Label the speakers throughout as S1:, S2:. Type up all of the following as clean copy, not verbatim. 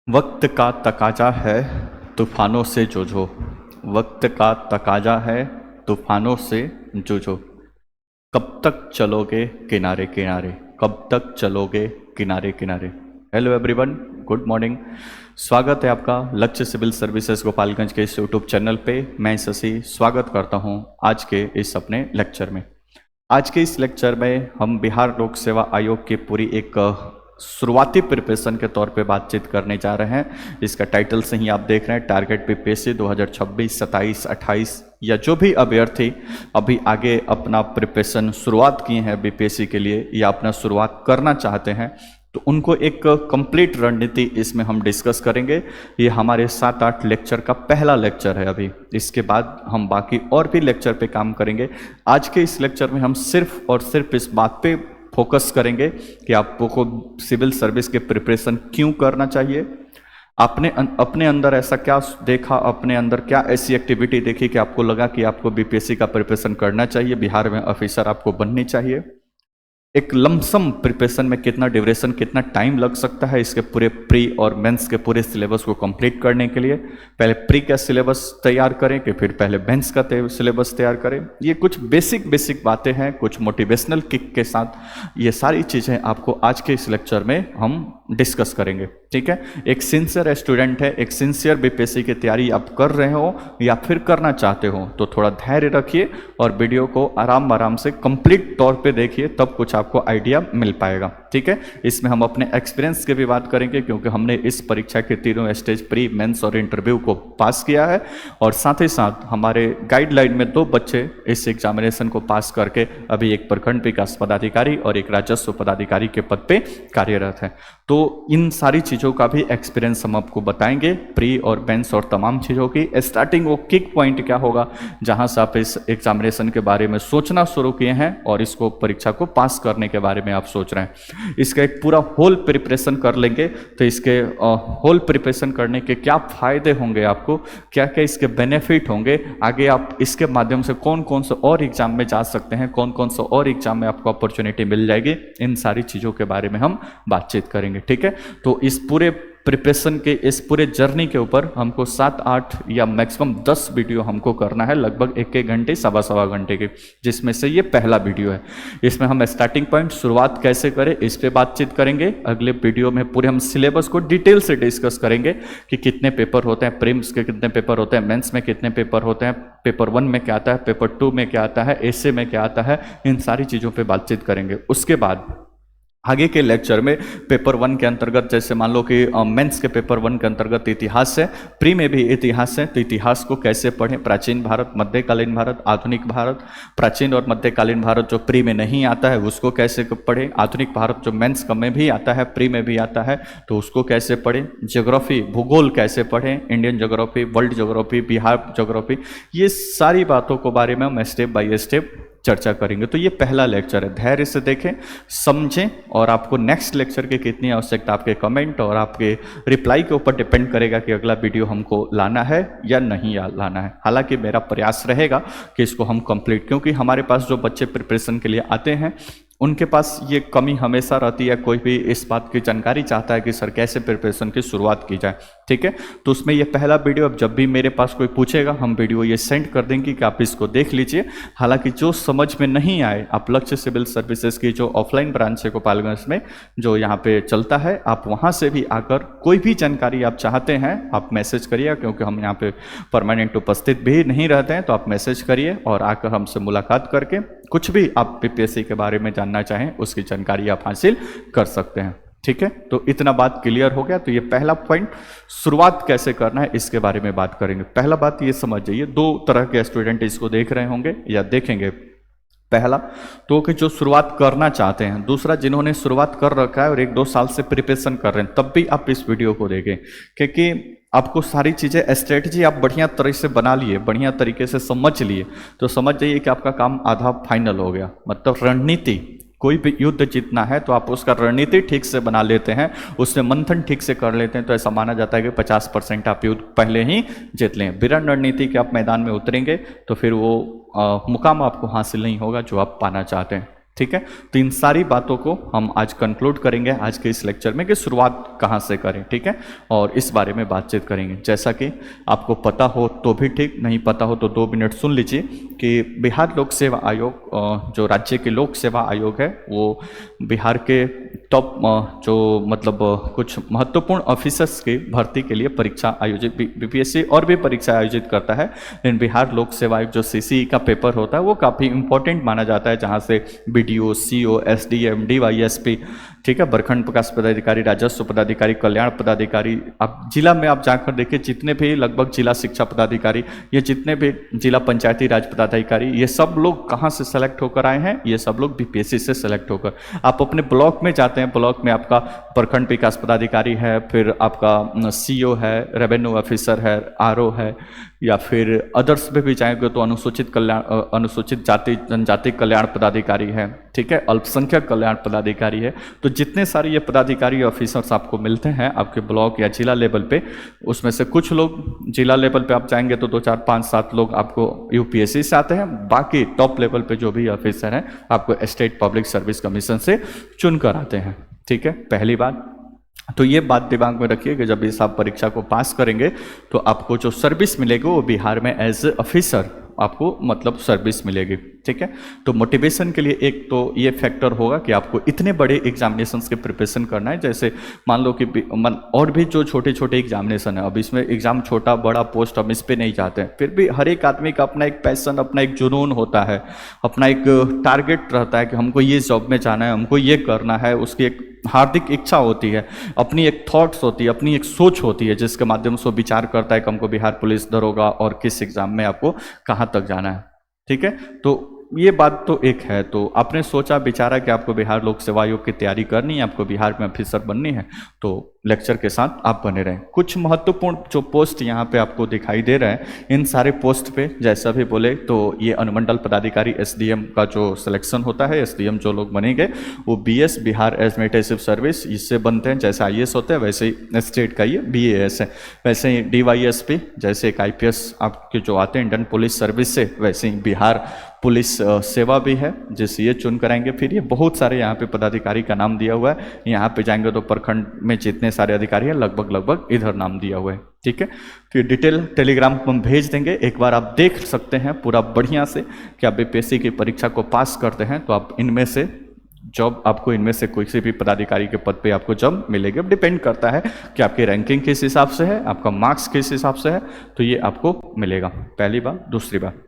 S1: वक्त का तकाजा है तूफानों से जूझो। वक्त का तकाजा है तूफानों से जूझो। कब तक चलोगे किनारे किनारे, कब तक चलोगे किनारे किनारे। Hello everyone, good morning. स्वागत है आपका लक्ष्य सिविल सर्विसेज गोपालगंज के इस यूट्यूब चैनल पे। मैं शशि स्वागत करता हूं आज के इस अपने लेक्चर में। आज के इस लेक्चर में हम बिहार लोक सेवा आयोग की पूरी एक शुरुआती प्रिपरेशन के तौर पे बातचीत करने जा रहे हैं। इसका टाइटल से ही आप देख रहे हैं, टारगेट बीपीएससी 2026, 27, 28 या जो भी अभ्यर्थी अभी आगे अपना प्रिपरेशन शुरुआत किए हैं बीपीएससी के लिए या अपना शुरुआत करना चाहते हैं, तो उनको एक कंप्लीट रणनीति इसमें हम डिस्कस करेंगे। ये हमारे 7-8 लेक्चर का पहला लेक्चर है। अभी इसके बाद हम बाकी और भी लेक्चर पे काम करेंगे। आज के इस लेक्चर में हम सिर्फ और सिर्फ इस बात पे फोकस करेंगे कि आपको सिविल सर्विस के प्रिपरेशन क्यों करना चाहिए। आपने अपने अंदर ऐसा क्या देखा, अपने अंदर क्या ऐसी एक्टिविटी देखी कि आपको लगा कि आपको बीपीएससी का प्रिपरेशन करना चाहिए, बिहार में ऑफिसर आपको बननी चाहिए। एक लमसम प्रिपरेशन में कितना ड्यूरेशन, कितना टाइम लग सकता है इसके पूरे प्री और मेंस के पूरे सिलेबस को कंप्लीट करने के लिए। पहले प्री का सिलेबस तैयार करें कि फिर पहले मेंस का सिलेबस तैयार करें। ये कुछ बेसिक बातें हैं, कुछ मोटिवेशनल किक के साथ ये सारी चीज़ें आपको आज के इस लेक्चर में हम डिस्कस करेंगे। ठीक है, एक सिंसियर स्टूडेंट है, एक सिंसियर बीपीएससी की तैयारी आप कर रहे हो या फिर करना चाहते हो तो थोड़ा धैर्य रखिए और वीडियो को आराम से कंप्लीट तौर पे देखिए, तब कुछ आपको आइडिया मिल पाएगा। ठीक है, इसमें हम अपने एक्सपीरियंस की भी बात करेंगे क्योंकि हमने इस परीक्षा के तीनों स्टेज प्री, मेंस और इंटरव्यू को पास किया है और साथ ही साथ हमारे गाइडलाइन में 2 बच्चे इस एग्जामिनेशन को पास करके अभी एक प्रखंड विकास पदाधिकारी और एक राजस्व पदाधिकारी के पद पे कार्यरत है। तो इन सारी चीज़ों का भी एक्सपीरियंस हम आपको बताएंगे, प्री और मेंस और तमाम चीज़ों की। स्टार्टिंग वो किक पॉइंट क्या होगा जहां से आप इस एग्जामिनेशन के बारे में सोचना शुरू किए हैं और इसको परीक्षा को पास करने के बारे में आप सोच रहे हैं। इसका एक पूरा होल प्रिपरेशन कर लेंगे तो इसके होल प्रिपरेशन करने के क्या फ़ायदे होंगे, आपको क्या क्या इसके बेनिफिट होंगे, आगे आप इसके माध्यम से कौन कौन से और एग्जाम में जा सकते हैं, कौन कौन से और एग्जाम में आपको अपॉर्चुनिटी मिल जाएगी, इन सारी चीज़ों के बारे में हम बातचीत करेंगे। ठीक है, तो इस पूरे प्रिपरेशन के इस पूरे जर्नी के ऊपर हमको 7-8 या मैक्सिमम 10 वीडियो हमको करना है, लगभग 1-1 घंटे, सवा घंटे के, जिसमें से ये पहला वीडियो है। इसमें हम स्टार्टिंग पॉइंट शुरुआत कैसे करें इस पे बातचीत करेंगे। अगले वीडियो में पूरे हम सिलेबस को डिटेल से डिस्कस करेंगे कि कितने पेपर होते हैं, प्रीम्स के कितने पेपर होते हैं, मेंस में कितने पेपर होते हैं, पेपर 1 में क्या आता है, पेपर 2 में क्या आता है, एसे में क्या आता है, इन सारी चीज़ों पर बातचीत करेंगे। उसके बाद आगे के लेक्चर में पेपर 1 के अंतर्गत, जैसे मान लो कि मेंस के पेपर 1 के अंतर्गत इतिहास है, प्री में भी इतिहास है, तो इतिहास को कैसे पढ़ें, प्राचीन भारत, मध्यकालीन भारत, आधुनिक भारत। प्राचीन और मध्यकालीन भारत जो प्री में नहीं आता है उसको कैसे पढ़ें, आधुनिक भारत जो मेंस में भी आता है, प्री में भी आता है, तो उसको कैसे पढ़ें। ज्योग्राफी, भूगोल कैसे पढ़ें, Indian geography, world geography, Bihar geography, ये सारी बातों के बारे में हम स्टेप बाय स्टेप चर्चा करेंगे। तो ये पहला लेक्चर है, धैर्य से देखें, समझें, और आपको नेक्स्ट लेक्चर की कितनी आवश्यकता आपके कमेंट और आपके रिप्लाई के ऊपर डिपेंड करेगा कि अगला वीडियो हमको लाना है या नहीं लाना है। हालांकि मेरा प्रयास रहेगा कि इसको हम कंप्लीट, क्योंकि हमारे पास जो बच्चे प्रिपरेशन के लिए आते हैं उनके पास ये कमी हमेशा रहती है, कोई भी इस बात की जानकारी चाहता है कि सर कैसे प्रिपरेशन की शुरुआत की जाए। ठीक है, तो उसमें ये पहला वीडियो, अब जब भी मेरे पास कोई पूछेगा हम वीडियो ये सेंड कर देंगे कि आप इसको देख लीजिए। हालांकि जो समझ में नहीं आए, आप लक्ष्य सिविल सर्विसेज की जो ऑफलाइन ब्रांच है गोपालगंज में जो यहाँ पे चलता है, आप वहाँ से भी आकर कोई भी जानकारी आप चाहते हैं आप मैसेज करिए, क्योंकि हम यहाँ पे परमानेंट उपस्थित भी नहीं रहते हैं, तो आप मैसेज करिए और आकर हमसे मुलाकात करके कुछ भी आप बीपीएससी के बारे में जानना चाहें उसकी जानकारी आप हासिल कर सकते हैं। ठीक है, तो इतना बात क्लियर हो गया। तो ये पहला पॉइंट, शुरुआत कैसे करना है इसके बारे में बात करेंगे। पहला बात ये समझ जाइए, 2 तरह के स्टूडेंट इसको देख रहे होंगे या देखेंगे। पहला तो कि जो शुरुआत करना चाहते हैं, दूसरा जिन्होंने शुरुआत कर रखा है और 1-2 साल से प्रिपरेशन कर रहे हैं, तब भी आप इस वीडियो को देखें, क्योंकि आपको सारी चीज़ें स्ट्रेटजी आप बढ़िया तरह से बना लिए, बढ़िया तरीके से समझ लिए, तो समझ जाइए कि आपका काम आधा फाइनल हो गया। मतलब रणनीति, कोई भी युद्ध जीतना है तो आप उसका रणनीति ठीक से बना लेते हैं, उसमें मंथन ठीक से कर लेते हैं, तो ऐसा माना जाता है कि 50% आप युद्ध पहले ही जीत लें। बिना रणनीति के आप मैदान में उतरेंगे तो फिर वो मुकाम आपको हासिल नहीं होगा जो आप पाना चाहते हैं। ठीक है। तो इन सारी बातों को हम आज कंक्लूड करेंगे आज के इस लेक्चर में कि शुरुआत कहाँ से करें, ठीक है, और इस बारे में बातचीत करेंगे। जैसा कि आपको पता हो तो भी ठीक, नहीं पता हो तो 2 मिनट सुन लीजिए कि बिहार लोक सेवा आयोग जो राज्य के लोक सेवा आयोग है वो बिहार के टॉप जो मतलब कुछ महत्वपूर्ण ऑफिसर्स की भर्ती के लिए परीक्षा आयोजित, बीपीएससी और भी परीक्षा आयोजित करता है। लेकिन बिहार लोक सेवा आयोग जो सीसीई का पेपर होता है वो काफ़ी इंपॉर्टेंट माना जाता है, जहाँ से बीडीओ, सीओ, एसडीएम, डीवाईएसपी, ठीक है, प्रखंड विकास पदाधिकारी, राजस्व पदाधिकारी, कल्याण पदाधिकारी, आप जिला में आप जाकर देखिए जितने भी लगभग जिला शिक्षा पदाधिकारी, ये जितने भी जिला पंचायती राज पदाधिकारी, ये सब लोग कहाँ से सेलेक्ट होकर आए हैं? ये सब लोग बीपीएससी से सेलेक्ट होकर। आप अपने ब्लॉक में जाते हैं, ब्लॉक में आपका प्रखंड विकास पदाधिकारी है, फिर आपका सीओ है, रेवेन्यू ऑफिसर है, आरओ है, या फिर अदर्स में भी जाएंगे तो अनुसूचित जाति जनजाति कल्याण पदाधिकारी है, ठीक है, अल्पसंख्यक कल्याण पदाधिकारी है। तो जितने सारे ये पदाधिकारी ऑफिसर्स आपको मिलते हैं आपके ब्लॉक या जिला लेवल पे, उसमें से कुछ लोग जिला लेवल पे आप जाएंगे तो 2, 4, 5, 7 लोग आपको यूपीएससी से आते हैं, बाकी टॉप लेवल पे जो भी ऑफिसर हैं आपको स्टेट पब्लिक सर्विस कमीशन से चुन कर आते हैं, ठीक है, पहली बात। तो ये बात दिमाग में रखिए कि जब इस आप परीक्षा को पास करेंगे तो आपको जो सर्विस मिलेगी वो बिहार में एज ए ऑफिसर आपको मतलब सर्विस मिलेगी, ठीक है। तो मोटिवेशन के लिए एक तो ये फैक्टर होगा कि आपको इतने बड़े एग्जामिनेशंस के प्रिपरेशन करना है। जैसे मान लो कि और भी जो छोटे छोटे एग्जामिनेशन है, अब इसमें एग्जाम छोटा बड़ा पोस्ट हम इस पे नहीं जाते हैं, फिर भी हर एक आदमी का अपना एक पैशन, अपना एक जुनून होता है, अपना एक टारगेट रहता है कि हमको ये जॉब में जाना है, हमको ये करना है, उसकी एक हार्दिक इच्छा होती है, अपनी एक थॉट्स होती है, अपनी एक सोच होती है, जिसके माध्यम से वो विचार करता है कि हमको बिहार पुलिस दरोगा और किस एग्जाम में आपको कहाँ तक जाना है, ठीक है। तो ये बात तो एक है। तो आपने सोचा विचारा कि आपको बिहार लोक सेवा आयोग की तैयारी करनी है, आपको बिहार में ऑफिसर बननी है, तो लेक्चर के साथ आप बने रहें। कुछ महत्वपूर्ण जो पोस्ट यहाँ पे आपको दिखाई दे रहे हैं, इन सारे पोस्ट पे जैसा भी बोले तो ये अनुमंडल पदाधिकारी एसडीएम का जो सिलेक्शन होता है, एसडीएम जो लोग बनेंगे वो बीएस बिहार एडमिनिस्ट्रेटिव सर्विस इससे बनते हैं। जैसे आईएएस होते हैं वैसे ही स्टेट का ये बीएएस है। वैसे ही डीवाईएसपी जैसे एक आईपीएस आपके जो आते हैं इंडियन पुलिस सर्विस से, वैसे ही बिहार पुलिस सेवा भी है जिससे ये चुन कराएंगे। फिर ये बहुत सारे यहाँ पे पदाधिकारी का नाम दिया हुआ है, यहाँ पे जाएंगे तो प्रखंड में जितने सारे अधिकारी हैं लगभग इधर नाम दिया हुआ है, ठीक है। तो ये डिटेल टेलीग्राम पर हम भेज देंगे, एक बार आप देख सकते हैं पूरा बढ़िया से कि आप बीपीएससी की परीक्षा को पास करते हैं तो आप इनमें से जॉब, आपको इनमें से कोई से भी पदाधिकारी के पद पे आपको जॉब मिलेगी। अब डिपेंड करता है कि आपकी रैंकिंग किस हिसाब से है, आपका मार्क्स किस हिसाब से है, तो ये आपको मिलेगा। पहली बात। दूसरी बात,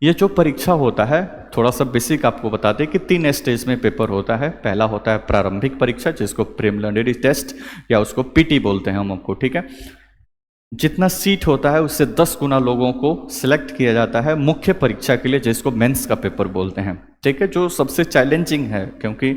S1: ये जो परीक्षा होता है थोड़ा सा बेसिक आपको बता दें कि 3 स्टेज में पेपर होता है। पहला होता है प्रारंभिक परीक्षा जिसको प्रिलिमिनरी टेस्ट या उसको पीटी बोलते हैं हम आपको, ठीक है। जितना सीट होता है उससे 10 गुना लोगों को सिलेक्ट किया जाता है मुख्य परीक्षा के लिए जिसको मेंस का पेपर बोलते हैं, ठीक है, जो सबसे चैलेंजिंग है। क्योंकि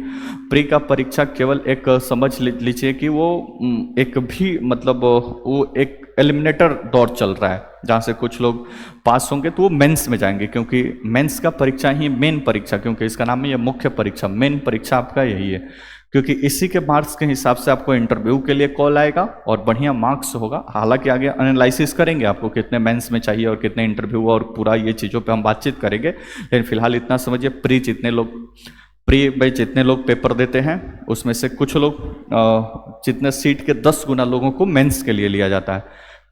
S1: प्री का परीक्षा केवल एक समझ लीजिए कि वो एक भी मतलब वो एक एलिमिनेटर दौर चल रहा है, जहाँ से कुछ लोग पास होंगे तो वो मेंस में जाएंगे, क्योंकि मेंस का परीक्षा ही मेन परीक्षा, क्योंकि इसका नाम है ये मुख्य परीक्षा, मेन परीक्षा आपका यही है, क्योंकि इसी के मार्क्स के हिसाब से आपको इंटरव्यू के लिए कॉल आएगा और बढ़िया मार्क्स होगा। हालांकि आगे एनालिसिस करेंगे आपको कितने मेंस में चाहिए और कितने इंटरव्यू और पूरा ये चीज़ों पे हम बातचीत करेंगे, लेकिन फिलहाल इतना समझिए प्री जितने लोग पेपर देते हैं उसमें से कुछ लोग जितने सीट के 10 गुना लोगों को मेंस के लिए लिया जाता है,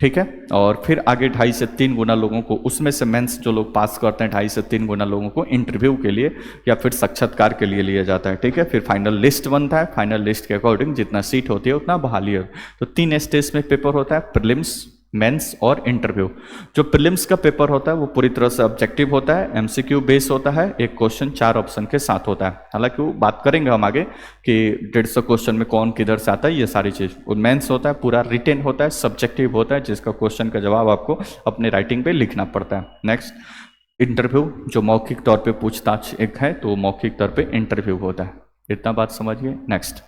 S1: ठीक है। और फिर आगे 2.5 से 3 गुना लोगों को, उसमें से मेंस जो लोग पास करते हैं 2.5 से 3 गुना लोगों को इंटरव्यू के लिए या फिर साक्षात्कार के लिए लिया जाता है, ठीक है। फिर फाइनल लिस्ट बनता है, फाइनल लिस्ट के अकॉर्डिंग जितना सीट होती है उतना बहाली है। तो 3 स्टेज में पेपर होता है, प्रीलिम्स, मेंस और इंटरव्यू। जो प्रीलिम्स का पेपर होता है वो पूरी तरह से ऑब्जेक्टिव होता है, एमसीक्यू बेस होता है, एक क्वेश्चन 4 ऑप्शन के साथ होता है। हालांकि वो बात करेंगे हम आगे कि 150 क्वेश्चन में कौन किधर से आता है, ये सारी चीज़। और मेंस होता है पूरा रिटेन होता है, सब्जेक्टिव होता है, जिसका क्वेश्चन का जवाब आपको अपने राइटिंग पे लिखना पड़ता है। नेक्स्ट, इंटरव्यू जो मौखिक तौर पे पूछताछ एक है, तो मौखिक तौर पे इंटरव्यू होता है। इतना बात समझिए। नेक्स्ट,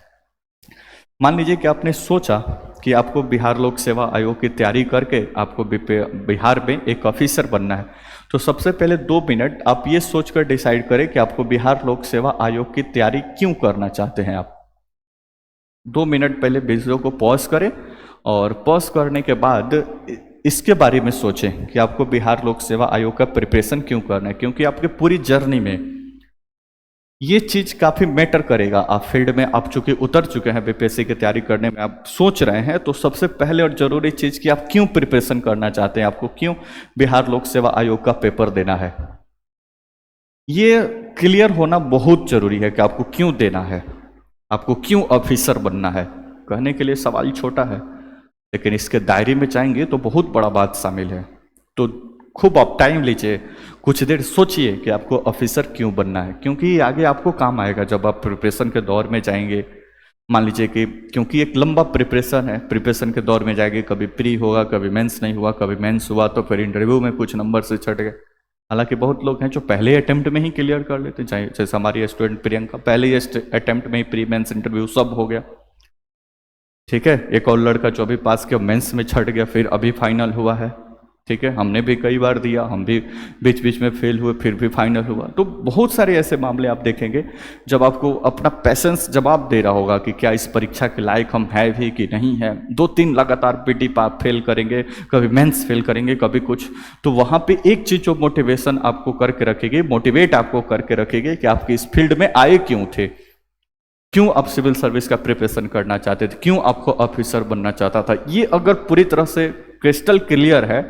S1: मान लीजिए कि आपने सोचा कि आपको बिहार लोक सेवा आयोग की तैयारी करके आपको बिहार में एक ऑफिसर बनना है, तो सबसे पहले 2 मिनट आप ये सोचकर डिसाइड करें कि आपको बिहार लोक सेवा आयोग की तैयारी क्यों करना चाहते हैं आप। 2 मिनट पहले वीडियो को पॉज करें और पॉज करने के बाद इसके बारे में सोचें कि आपको बिहार लोक सेवा आयोग का प्रिपरेशन क्यों करना है। क्योंकि आपके पूरी जर्नी में ये चीज काफी मैटर करेगा। आप फील्ड में आप चूंकि उतर चुके हैं, बीपीएससी की तैयारी करने में आप सोच रहे हैं, तो सबसे पहले और जरूरी चीज कि आप क्यों प्रिपरेशन करना चाहते हैं, आपको क्यों बिहार लोक सेवा आयोग का पेपर देना है, ये क्लियर होना बहुत जरूरी है कि आपको क्यों देना है, आपको क्यों ऑफिसर बनना है। कहने के लिए सवाल छोटा है, लेकिन इसके दायरे में जाएंगे तो बहुत बड़ा बात शामिल है। तो खूब आप टाइम लीजिए, कुछ देर सोचिए कि आपको ऑफिसर क्यों बनना है, क्योंकि ये आगे आपको काम आएगा जब आप प्रिपरेशन के दौर में जाएंगे। मान लीजिए कि क्योंकि एक लंबा प्रिपरेशन है, प्रिपरेशन के दौर में जाएंगे, कभी प्री होगा, कभी मेंस नहीं हुआ, कभी मेंस हुआ तो फिर इंटरव्यू में कुछ नंबर से छट गए। हालांकि बहुत लोग हैं जो पहले अटेम्प्ट में ही क्लियर कर लेते हैं, जैसे हमारी स्टूडेंट प्रियंका, पहले ही अटेम्प्ट में ही प्री मेंस इंटरव्यू सब हो गया। ठीक है, एक और लड़का जो अभी पास किया मेंस में छट गया, फिर अभी फाइनल हुआ है। ठीक है, हमने भी कई बार दिया, हम भी बीच बीच में फेल हुए, फिर भी फाइनल हुआ। तो बहुत सारे ऐसे मामले आप देखेंगे जब आपको अपना पैसेंस जवाब दे रहा होगा कि क्या इस परीक्षा के लायक हम है भी कि नहीं है। 2-3 लगातार पीटी आप फेल करेंगे, कभी मेंस फेल करेंगे, कभी कुछ, तो वहाँ पे एक चीज जो मोटिवेशन आपको करके रखेगी, मोटिवेट आपको करके रखेगी कि आपकी इस फील्ड में आए क्यों थे, क्यों आप सिविल सर्विस का प्रिपरेशन करना चाहते थे, क्यों आपको ऑफिसर बनना चाहता था। ये अगर पूरी तरह से क्रिस्टल क्लियर है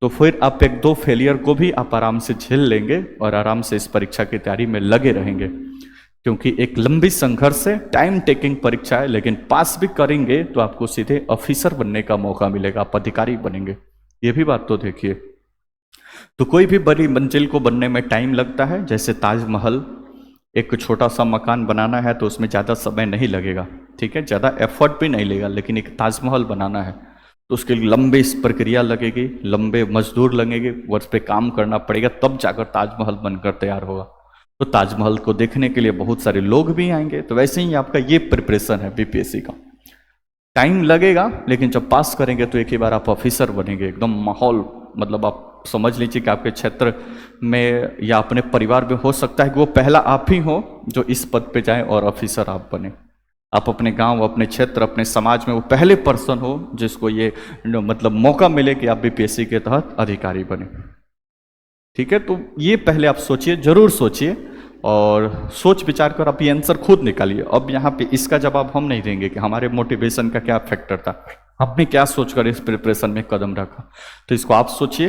S1: तो फिर आप 1-2 फेलियर को भी आप आराम से झेल लेंगे और आराम से इस परीक्षा की तैयारी में लगे रहेंगे। क्योंकि एक लंबी संघर्ष है, टाइम टेकिंग परीक्षा है, लेकिन पास भी करेंगे तो आपको सीधे ऑफिसर बनने का मौका मिलेगा, आप अधिकारी बनेंगे। ये भी बात तो देखिए। तो कोई भी बड़ी मंजिल को बनने में टाइम लगता है। जैसे ताजमहल, एक छोटा सा मकान बनाना है तो उसमें ज़्यादा समय नहीं लगेगा, ठीक है, ज़्यादा एफर्ट भी नहीं लगेगा, लेकिन एक ताजमहल बनाना है तो उसके लिए लंबी प्रक्रिया लगेगी, लंबे मजदूर लगेंगे, उस पर काम करना पड़ेगा, तब जाकर ताजमहल बनकर तैयार होगा। तो ताजमहल को देखने के लिए बहुत सारे लोग भी आएंगे। तो वैसे ही आपका ये प्रिपरेशन है बीपीएससी का, टाइम लगेगा, लेकिन जब पास करेंगे तो एक ही बार आप ऑफिसर बनेंगे। एकदम माहौल, मतलब आप समझ लीजिए कि आपके क्षेत्र में या अपने परिवार में हो सकता है कि वो पहला आप ही हो जो इस पद पे जाए और ऑफिसर आप बने। आप अपने गांव, अपने क्षेत्र, अपने समाज में वो पहले पर्सन हो जिसको ये मतलब मौका मिले कि आप बीपीएससी के तहत अधिकारी बने। ठीक है, तो ये पहले आप सोचिए, जरूर सोचिए, और सोच विचार कर आप ये आंसर खुद निकालिए। अब यहाँ पे इसका जवाब हम नहीं देंगे कि हमारे मोटिवेशन का क्या फैक्टर था, आपने क्या सोचकर इस प्रिपरेशन में कदम रखा, तो इसको आप सोचिए।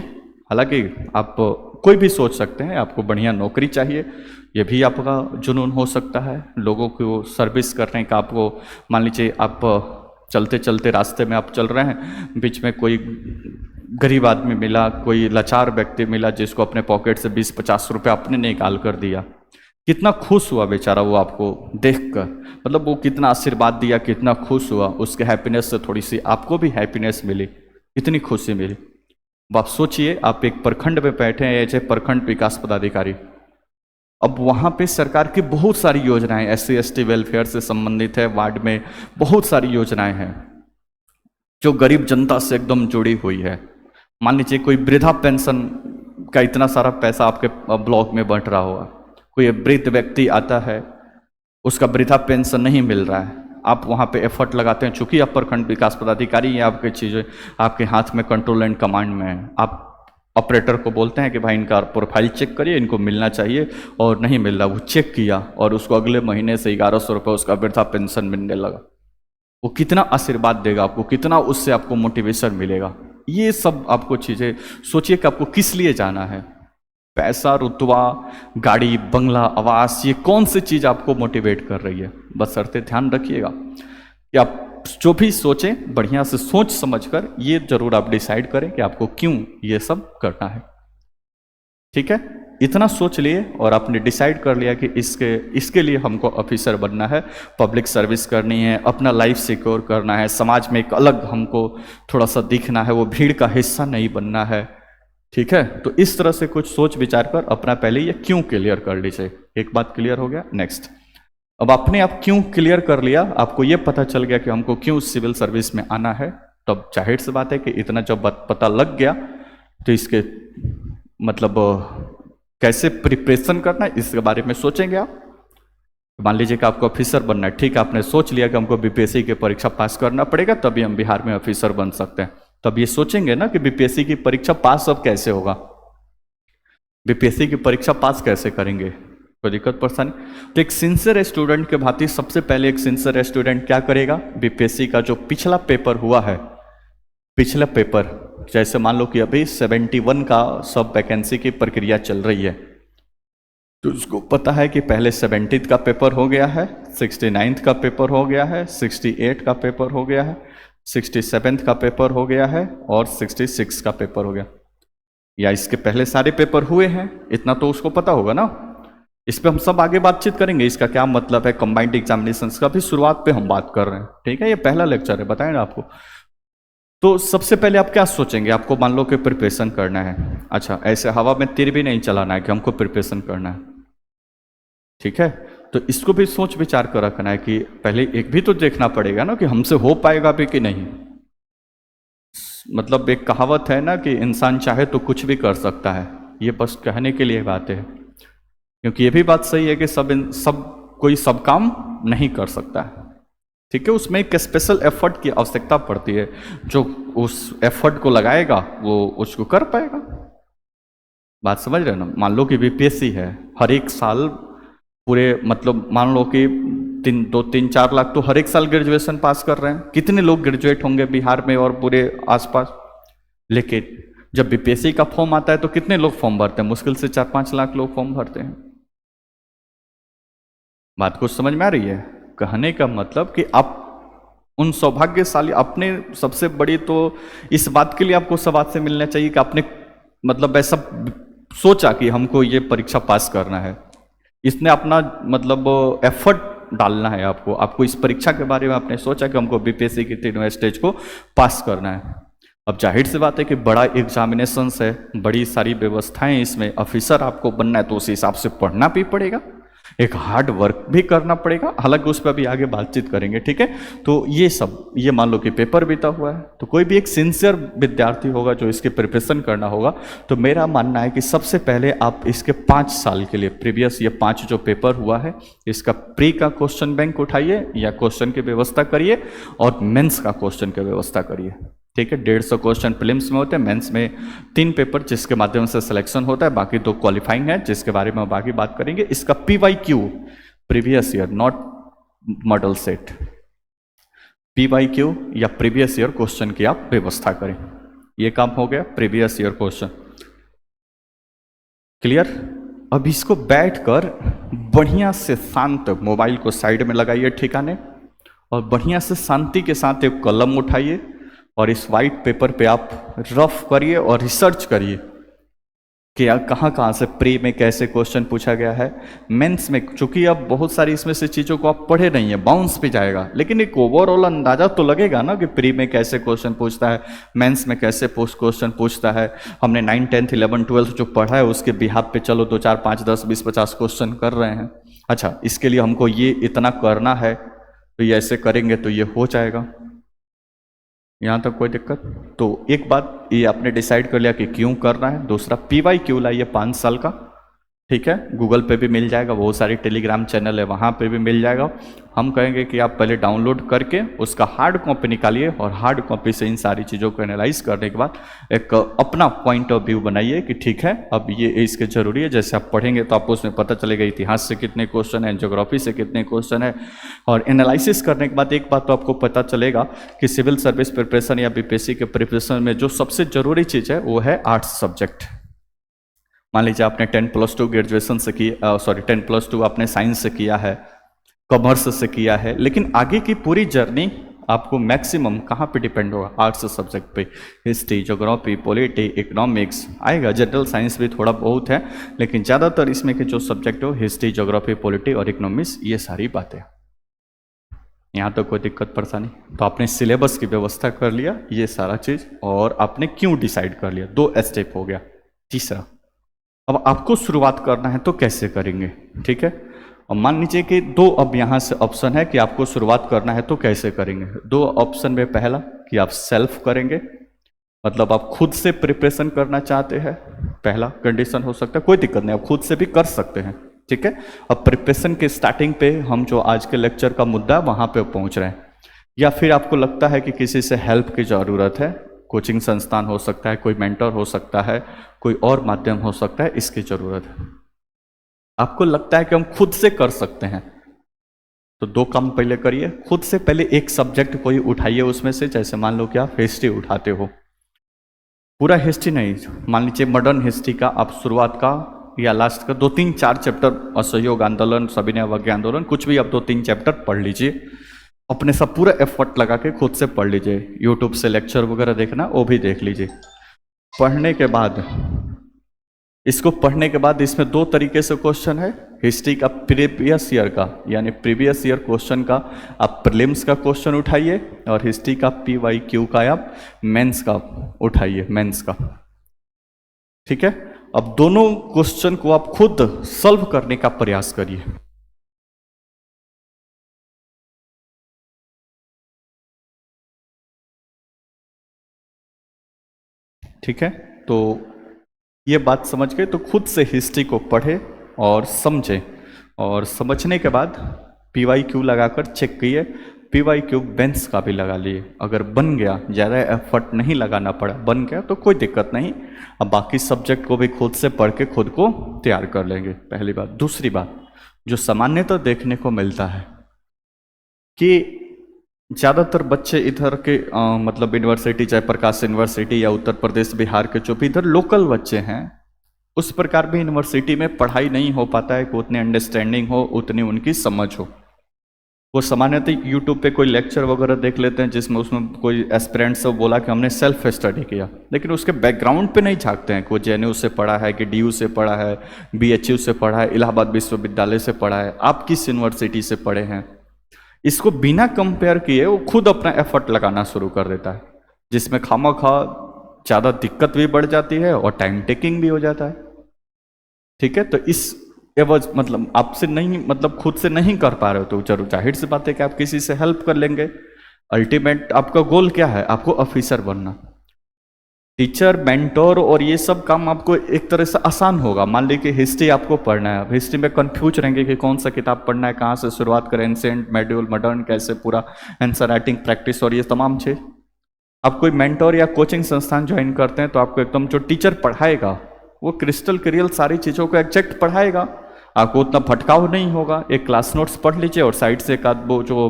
S1: हालांकि आप कोई भी सोच सकते हैं, आपको बढ़िया नौकरी चाहिए, ये भी आपका जुनून हो सकता है, लोगों को सर्विस करने का। आपको मान लीजिए आप चलते चलते रास्ते में आप चल रहे हैं, बीच में कोई गरीब आदमी मिला, कोई लाचार व्यक्ति मिला जिसको अपने पॉकेट से 20-50 रुपये आपने निकाल कर दिया, कितना खुश हुआ बेचारा वो आपको देखकर, मतलब वो कितना आशीर्वाद दिया, कितना खुश हुआ, उसके हैप्पीनेस से थोड़ी सी आपको भी हैप्पीनेस मिली, इतनी खुशी मिली। अब आप सोचिए, आप एक प्रखंड में बैठे हैं एज ए प्रखंड विकास पदाधिकारी, अब वहाँ पे सरकार की बहुत सारी योजनाएं SC/ST वेलफेयर से संबंधित है, वार्ड में बहुत सारी योजनाएं हैं जो गरीब जनता से एकदम जुड़ी हुई है। मान लीजिए कोई वृद्धा पेंशन का इतना सारा पैसा आपके ब्लॉक में बंट रहा होगा, कोई वृद्ध व्यक्ति आता है, उसका वृद्धा पेंशन नहीं मिल रहा है, आप वहाँ पे एफर्ट लगाते हैं, चूंकि आप प्रखंड विकास पदाधिकारी हैं, आपकी चीज़ें आपके हाथ में कंट्रोल एंड कमांड में है, आप ऑपरेटर को बोलते हैं कि भाई इनका प्रोफाइल चेक करिए, इनको मिलना चाहिए, और नहीं मिल रहा, वो चेक किया और उसको अगले महीने से 1100 रुपये उसका वृद्धा पेंशन मिलने लगा। वो कितना आशीर्वाद देगा आपको, कितना उससे आपको मोटिवेशन मिलेगा। ये सब आपको चीज़ें सोचिए कि आपको किस लिए जाना है। पैसा, रुतबा, गाड़ी, बंगला, आवास, ये कौन सी चीज़ आपको मोटिवेट कर रही है, बशर्ते ध्यान रखिएगा कि आप जो भी सोचें बढ़िया से सोच समझकर ये जरूर आप डिसाइड करें कि आपको क्यों ये सब करना है। ठीक है, इतना सोच लिए और आपने डिसाइड कर लिया कि इसके लिए हमको ऑफिसर बनना है, पब्लिक सर्विस करनी है, अपना लाइफ सिक्योर करना है, समाज में एक अलग हमको थोड़ा सा दिखना है, वो भीड़ का हिस्सा नहीं बनना है। ठीक है, तो इस तरह से कुछ सोच विचार कर अपना पहले ये क्यों क्लियर कर लीजिए। एक बात क्लियर हो गया। नेक्स्ट, अब आपने आप क्यों क्लियर कर लिया, आपको ये पता चल गया कि हमको क्यों सिविल सर्विस में आना है, तब जाहिर सी बात है कि इतना जब पता लग गया तो इसके मतलब कैसे प्रिपरेशन करना है इसके बारे में सोचेंगे आप। मान लीजिए कि आपको ऑफिसर बनना है, ठीक है, आपने सोच लिया कि हमको बीपीएससी की परीक्षा पास करना पड़ेगा तभी हम बिहार में ऑफिसर बन सकते हैं। तब ये सोचेंगे ना कि बीपीएससी की परीक्षा पास अब कैसे होगा, बीपीएससी की परीक्षा पास कैसे करेंगे। कोई दिक्कत परेशानी? तो एक सिंसियर स्टूडेंट के भांति सबसे पहले एक सिंसियर स्टूडेंट क्या करेगा, बीपीएससी का जो पिछला पेपर हुआ है, पिछला पेपर, जैसे मान लो कि अभी 71 का सब वैकेंसी की प्रक्रिया चल रही है, तो उसको पता है कि पहले 70 का पेपर हो गया है, 69 का पेपर हो गया है, 68 का पेपर हो गया है, 67 का पेपर हो गया है और 66 का पेपर हो गया, या इसके पहले सारे पेपर हुए हैं, इतना तो उसको पता होगा ना। इस पे हम सब आगे बातचीत करेंगे, इसका क्या मतलब है कंबाइंड एग्जामिनेशंस का भी शुरुआत पे हम बात कर रहे हैं, ठीक है। ये पहला लेक्चर है, बताएं ना आपको। तो सबसे पहले आप क्या सोचेंगे, आपको मान लो कि प्रिपरेशन करना है, अच्छा ऐसे हवा में तीर भी नहीं चलाना है कि हमको प्रिपरेशन करना है, ठीक है। तो इसको भी सोच विचार कर रखना है कि पहले एक भी तो देखना पड़ेगा ना कि हमसे हो पाएगा भी कि नहीं। मतलब एक कहावत है ना कि इंसान चाहे तो कुछ भी कर सकता है, ये बस कहने के लिए बात है, क्योंकि ये भी बात सही है कि सब कोई सब काम नहीं कर सकता है, ठीक है। उसमें एक स्पेशल एफर्ट की आवश्यकता पड़ती है, जो उस एफर्ट को लगाएगा वो उसको कर पाएगा। बात समझ रहे हो ना। मान लो कि बीपीएससी है, हर एक साल पूरे मतलब मान लो कि 2-3-4 लाख तो हर एक साल ग्रेजुएशन पास कर रहे हैं। कितने लोग ग्रेजुएट होंगे बिहार में और पूरे आसपास, लेकिन जब बीपीएससी का फॉर्म आता है तो कितने लोग फॉर्म भरते हैं, मुश्किल से 4-5 लाख लोग फॉर्म भरते हैं। बात कुछ समझ में आ रही है? कहने का मतलब कि आप उन सौभाग्यशाली, अपने सबसे बड़ी तो इस बात के लिए आपको समाज से मिलना चाहिए कि आपने मतलब ऐसा सोचा कि हमको ये परीक्षा पास करना है, इसने अपना मतलब एफर्ट डालना है आपको इस परीक्षा के बारे में आपने सोचा कि हमको बीपीएससी की 3 स्टेज को पास करना है। अब जाहिर सी बात है कि बड़ा एग्जामिनेशंस है, बड़ी सारी व्यवस्थाएं, इसमें ऑफिसर आपको बनना है तो उस हिसाब से पढ़ना भी पड़ेगा, एक हार्ड वर्क भी करना पड़ेगा, हालांकि उस पर भी आगे बातचीत करेंगे, ठीक है। तो ये सब, ये मान लो कि पेपर बीता हुआ है, तो कोई भी एक सिंसियर विद्यार्थी होगा जो इसके प्रिपरेशन करना होगा, तो मेरा मानना है कि सबसे पहले आप इसके 5 साल के लिए प्रीवियस ये 5 जो पेपर हुआ है इसका प्री का क्वेश्चन बैंक उठाइए या क्वेश्चन की व्यवस्था करिए और मेंस का क्वेश्चन की व्यवस्था करिए, ठीक है। 150 क्वेश्चन प्रीलिम्स में होते हैं, मेंस में 3 पेपर जिसके माध्यम से सिलेक्शन होता है, बाकी 2 क्वालिफाइंग है जिसके बारे में हम आगे बात करेंगे। इसका PYQ previous year not model set, PYQ या प्रीवियस ईयर क्वेश्चन की आप व्यवस्था करें। ये काम हो गया प्रीवियस ईयर क्वेश्चन, क्लियर। अब इसको बैठकर बढ़िया से शांत, मोबाइल को साइड में लगाइए ठिकाने और बढ़िया से शांति के साथ एक कलम उठाइए और इस वाइट पेपर पे आप रफ करिए और रिसर्च करिए कि कहाँ कहाँ से प्री में कैसे क्वेश्चन पूछा गया है, मेंस में, चूंकि अब बहुत सारी इसमें से चीज़ों को आप पढ़े नहीं है, बाउंस पे जाएगा, लेकिन एक ओवरऑल अंदाजा तो लगेगा ना कि प्री में कैसे क्वेश्चन पूछता है, मेंस में कैसे क्वेश्चन पूछता है। हमने 9, 10, 11, 12 जो पढ़ा है उसके बिहाफ पे चलो 2, 4, 5, 10, 20, 50 क्वेश्चन कर रहे हैं। अच्छा, इसके लिए हमको ये इतना करना है तो ये ऐसे करेंगे तो ये हो जाएगा, यहाँ तक कोई दिक्कत? तो एक बात ये आपने डिसाइड कर लिया कि क्यों करना है। दूसरा PYQ लाइए 5 साल का, ठीक है। गूगल पे भी मिल जाएगा, बहुत सारी टेलीग्राम चैनल है वहाँ पे भी मिल जाएगा। हम कहेंगे कि आप पहले डाउनलोड करके उसका हार्ड कॉपी निकालिए और हार्ड कॉपी से इन सारी चीज़ों को एनालाइज करने के बाद एक अपना पॉइंट ऑफ व्यू बनाइए कि ठीक है अब ये इसके ज़रूरी है। जैसे आप पढ़ेंगे तो आपको उसमें पता चलेगा इतिहास से कितने क्वेश्चन है, ज्योग्राफी से कितने क्वेश्चन है, और एनालिसिस करने के बाद एक बात तो आपको पता चलेगा कि सिविल सर्विस प्रिपरेशन या बीपीएससी के प्रिपरेशन में जो सबसे ज़रूरी चीज़ है वो है आर्ट्स सब्जेक्ट। मान लीजिए आपने 10+2 ग्रेजुएशन से किया, 10+2 आपने साइंस से किया है, कॉमर्स से किया है, लेकिन आगे की पूरी जर्नी आपको मैक्सिमम कहाँ पे डिपेंड होगा? आर्ट्स सब्जेक्ट पे। हिस्ट्री, ज्योग्राफी, पॉलिटी, इकोनॉमिक्स आएगा, जनरल साइंस भी थोड़ा बहुत है, लेकिन ज़्यादातर इसमें के जो सब्जेक्ट हो हिस्ट्री, ज्योग्राफी, पॉलिटी और इकोनॉमिक्स, ये सारी बातें। यहाँ तो कोई दिक्कत परेशानी? तो आपने सिलेबस की व्यवस्था कर लिया, ये सारा चीज़, और आपने क्यों डिसाइड कर लिया, 2 स्टेप हो गया। तीसरा, अब आपको शुरुआत करना है तो कैसे करेंगे, ठीक है। और मान लीजिए कि 2 अब यहाँ से ऑप्शन है कि आपको शुरुआत करना है तो कैसे करेंगे। 2 ऑप्शन में पहला कि आप सेल्फ करेंगे, मतलब आप खुद से प्रिपरेशन करना चाहते हैं, पहला कंडीशन हो सकता है, कोई दिक्कत नहीं, आप खुद से भी कर सकते हैं, ठीक है। अब प्रिपरेशन के स्टार्टिंग पे हम जो आज के लेक्चर का मुद्दा है वहाँ पे पहुँच रहे हैं, या फिर आपको लगता है कि किसी से हेल्प की ज़रूरत है, कोचिंग संस्थान हो सकता है, कोई मेंटर हो सकता है, कोई और माध्यम हो सकता है, इसकी ज़रूरत है। आपको लगता है कि हम खुद से कर सकते हैं, तो दो काम पहले करिए। खुद से पहले एक सब्जेक्ट कोई उठाइए उसमें से, जैसे मान लो कि आप हिस्ट्री उठाते हो, पूरा हिस्ट्री नहीं, मान लीजिए मॉडर्न हिस्ट्री का आप शुरुआत का या लास्ट का 2-3-4 चैप्टर, असहयोग आंदोलन, सविनय अवज्ञा आंदोलन, कुछ भी आप 2-3 चैप्टर पढ़ लीजिए, अपने सब पूरा एफर्ट लगा के खुद से पढ़ लीजिए। यूट्यूब से लेक्चर वगैरह देखना वो भी देख लीजिए। पढ़ने के बाद, इसको पढ़ने के बाद इसमें दो तरीके से क्वेश्चन है। हिस्ट्री का प्रीवियस ईयर का, यानी प्रीवियस ईयर क्वेश्चन का आप प्रीलिम्स का क्वेश्चन उठाइए, और हिस्ट्री का PYQ का आप मेंस का उठाइए, मेंस का। ठीक है, अब दोनों क्वेश्चन को आप खुद सॉल्व करने का प्रयास करिए। ठीक है, तो ये बात समझ गए, तो खुद से हिस्ट्री को पढ़े और समझे, और समझने के बाद PYQ लगाकर चेक किए। PYQ बेंच का भी लगा लिए, अगर बन गया, ज़्यादा एफर्ट नहीं लगाना पड़ा, बन गया तो कोई दिक्कत नहीं। अब बाकी सब्जेक्ट को भी खुद से पढ़ के खुद को तैयार कर लेंगे, पहली बात। दूसरी बात, जो सामान्यतः देखने को मिलता है कि ज़्यादातर बच्चे इधर के मतलब यूनिवर्सिटी, जयप्रकाश यूनिवर्सिटी या उत्तर प्रदेश बिहार के जो भी इधर लोकल बच्चे हैं, उस प्रकार भी यूनिवर्सिटी में पढ़ाई नहीं हो पाता है कि उतनी अंडरस्टैंडिंग हो, उतनी उनकी समझ हो। वो सामान्यतः यूट्यूब पे कोई लेक्चर वगैरह देख लेते हैं जिसमें उसमें कोई एस्पिरेंट से बोला कि हमने सेल्फ स्टडी किया, लेकिन उसके बैकग्राउंड पे नहीं झांकते हैं कि वो JNU से पढ़ा है, कि DU से पढ़ा है, BHU से पढ़ा है, इलाहाबाद विश्वविद्यालय से पढ़ा है, आप किस यूनिवर्सिटी से पढ़े हैं। इसको बिना कंपेयर किए वो खुद अपना एफर्ट लगाना शुरू कर देता है, जिसमें खामखा ज़्यादा दिक्कत भी बढ़ जाती है और टाइम टेकिंग भी हो जाता है। ठीक है, तो इस एवज मतलब आपसे नहीं, मतलब खुद से नहीं कर पा रहे हो तो जरूर जाहिर सी बात है कि आप किसी से हेल्प कर लेंगे। अल्टीमेट आपका गोल क्या है? आपको ऑफिसर बनना। टीचर, मेंटोर और ये सब काम आपको एक तरह से आसान होगा। मान लीजिए कि हिस्ट्री आपको पढ़ना है, अब हिस्ट्री में कंफ्यूज रहेंगे कि कौन सा किताब पढ़ना है, कहाँ से शुरुआत करें, एंशिएंट, मेडिवल, मॉडर्न, कैसे पूरा आंसर राइटिंग प्रैक्टिस और ये तमाम चीज। आप कोई मेंटोर या कोचिंग संस्थान ज्वाइन करते हैं तो आपको एकदम जो टीचर पढ़ाएगा वो क्रिस्टल क्लियर सारी चीज़ों को एग्जैक्ट पढ़ाएगा, आपको उतना भटकाव नहीं होगा। एक क्लास नोट्स पढ़ लीजिए और साइड से एक आध वो जो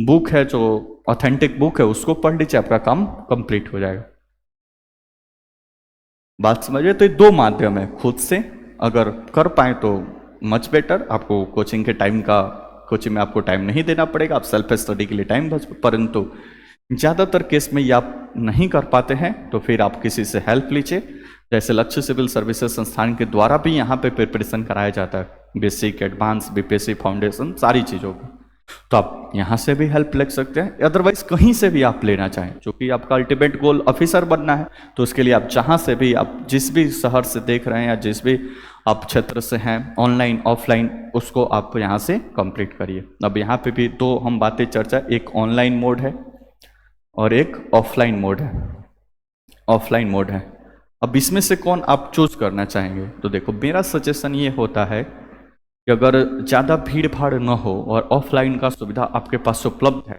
S1: बुक है, जो ऑथेंटिक बुक है, उसको पढ़ लीजिए, आपका काम कंप्लीट हो जाएगा। बात समझिए, तो ये दो माध्यम है। खुद से अगर कर पाए तो मच बेटर, आपको कोचिंग के टाइम का, कोचिंग में आपको टाइम नहीं देना पड़ेगा, आप सेल्फ स्टडी के लिए टाइम बच। परंतु ज़्यादातर केस में ये आप नहीं कर पाते हैं तो फिर आप किसी से हेल्प लीजिए। जैसे लक्ष्य सिविल सर्विसेज संस्थान के द्वारा भी यहाँ पे प्रिपरेशन कराया जाता है, बेसिक, एडवांस, BPSC, फाउंडेशन, सारी चीज़ों को, तो आप यहाँ से भी हेल्प ले सकते हैं। अदरवाइज कहीं से भी आप लेना चाहें, क्योंकि आपका अल्टीमेट गोल ऑफिसर बनना है, तो उसके लिए आप जहाँ से भी, आप जिस भी शहर से देख रहे हैं या जिस भी आप क्षेत्र से हैं, ऑनलाइन ऑफलाइन, उसको आप यहाँ से कंप्लीट करिए। अब यहाँ पे भी दो हम बातें चर्चा, एक ऑनलाइन मोड है और एक ऑफलाइन मोड है। ऑफलाइन मोड है, अब इसमें से कौन आप चूज करना चाहेंगे? तो देखो, मेरा सजेशन ये होता है कि अगर ज़्यादा भीड़ भाड़ न हो और ऑफलाइन का सुविधा आपके पास उपलब्ध है,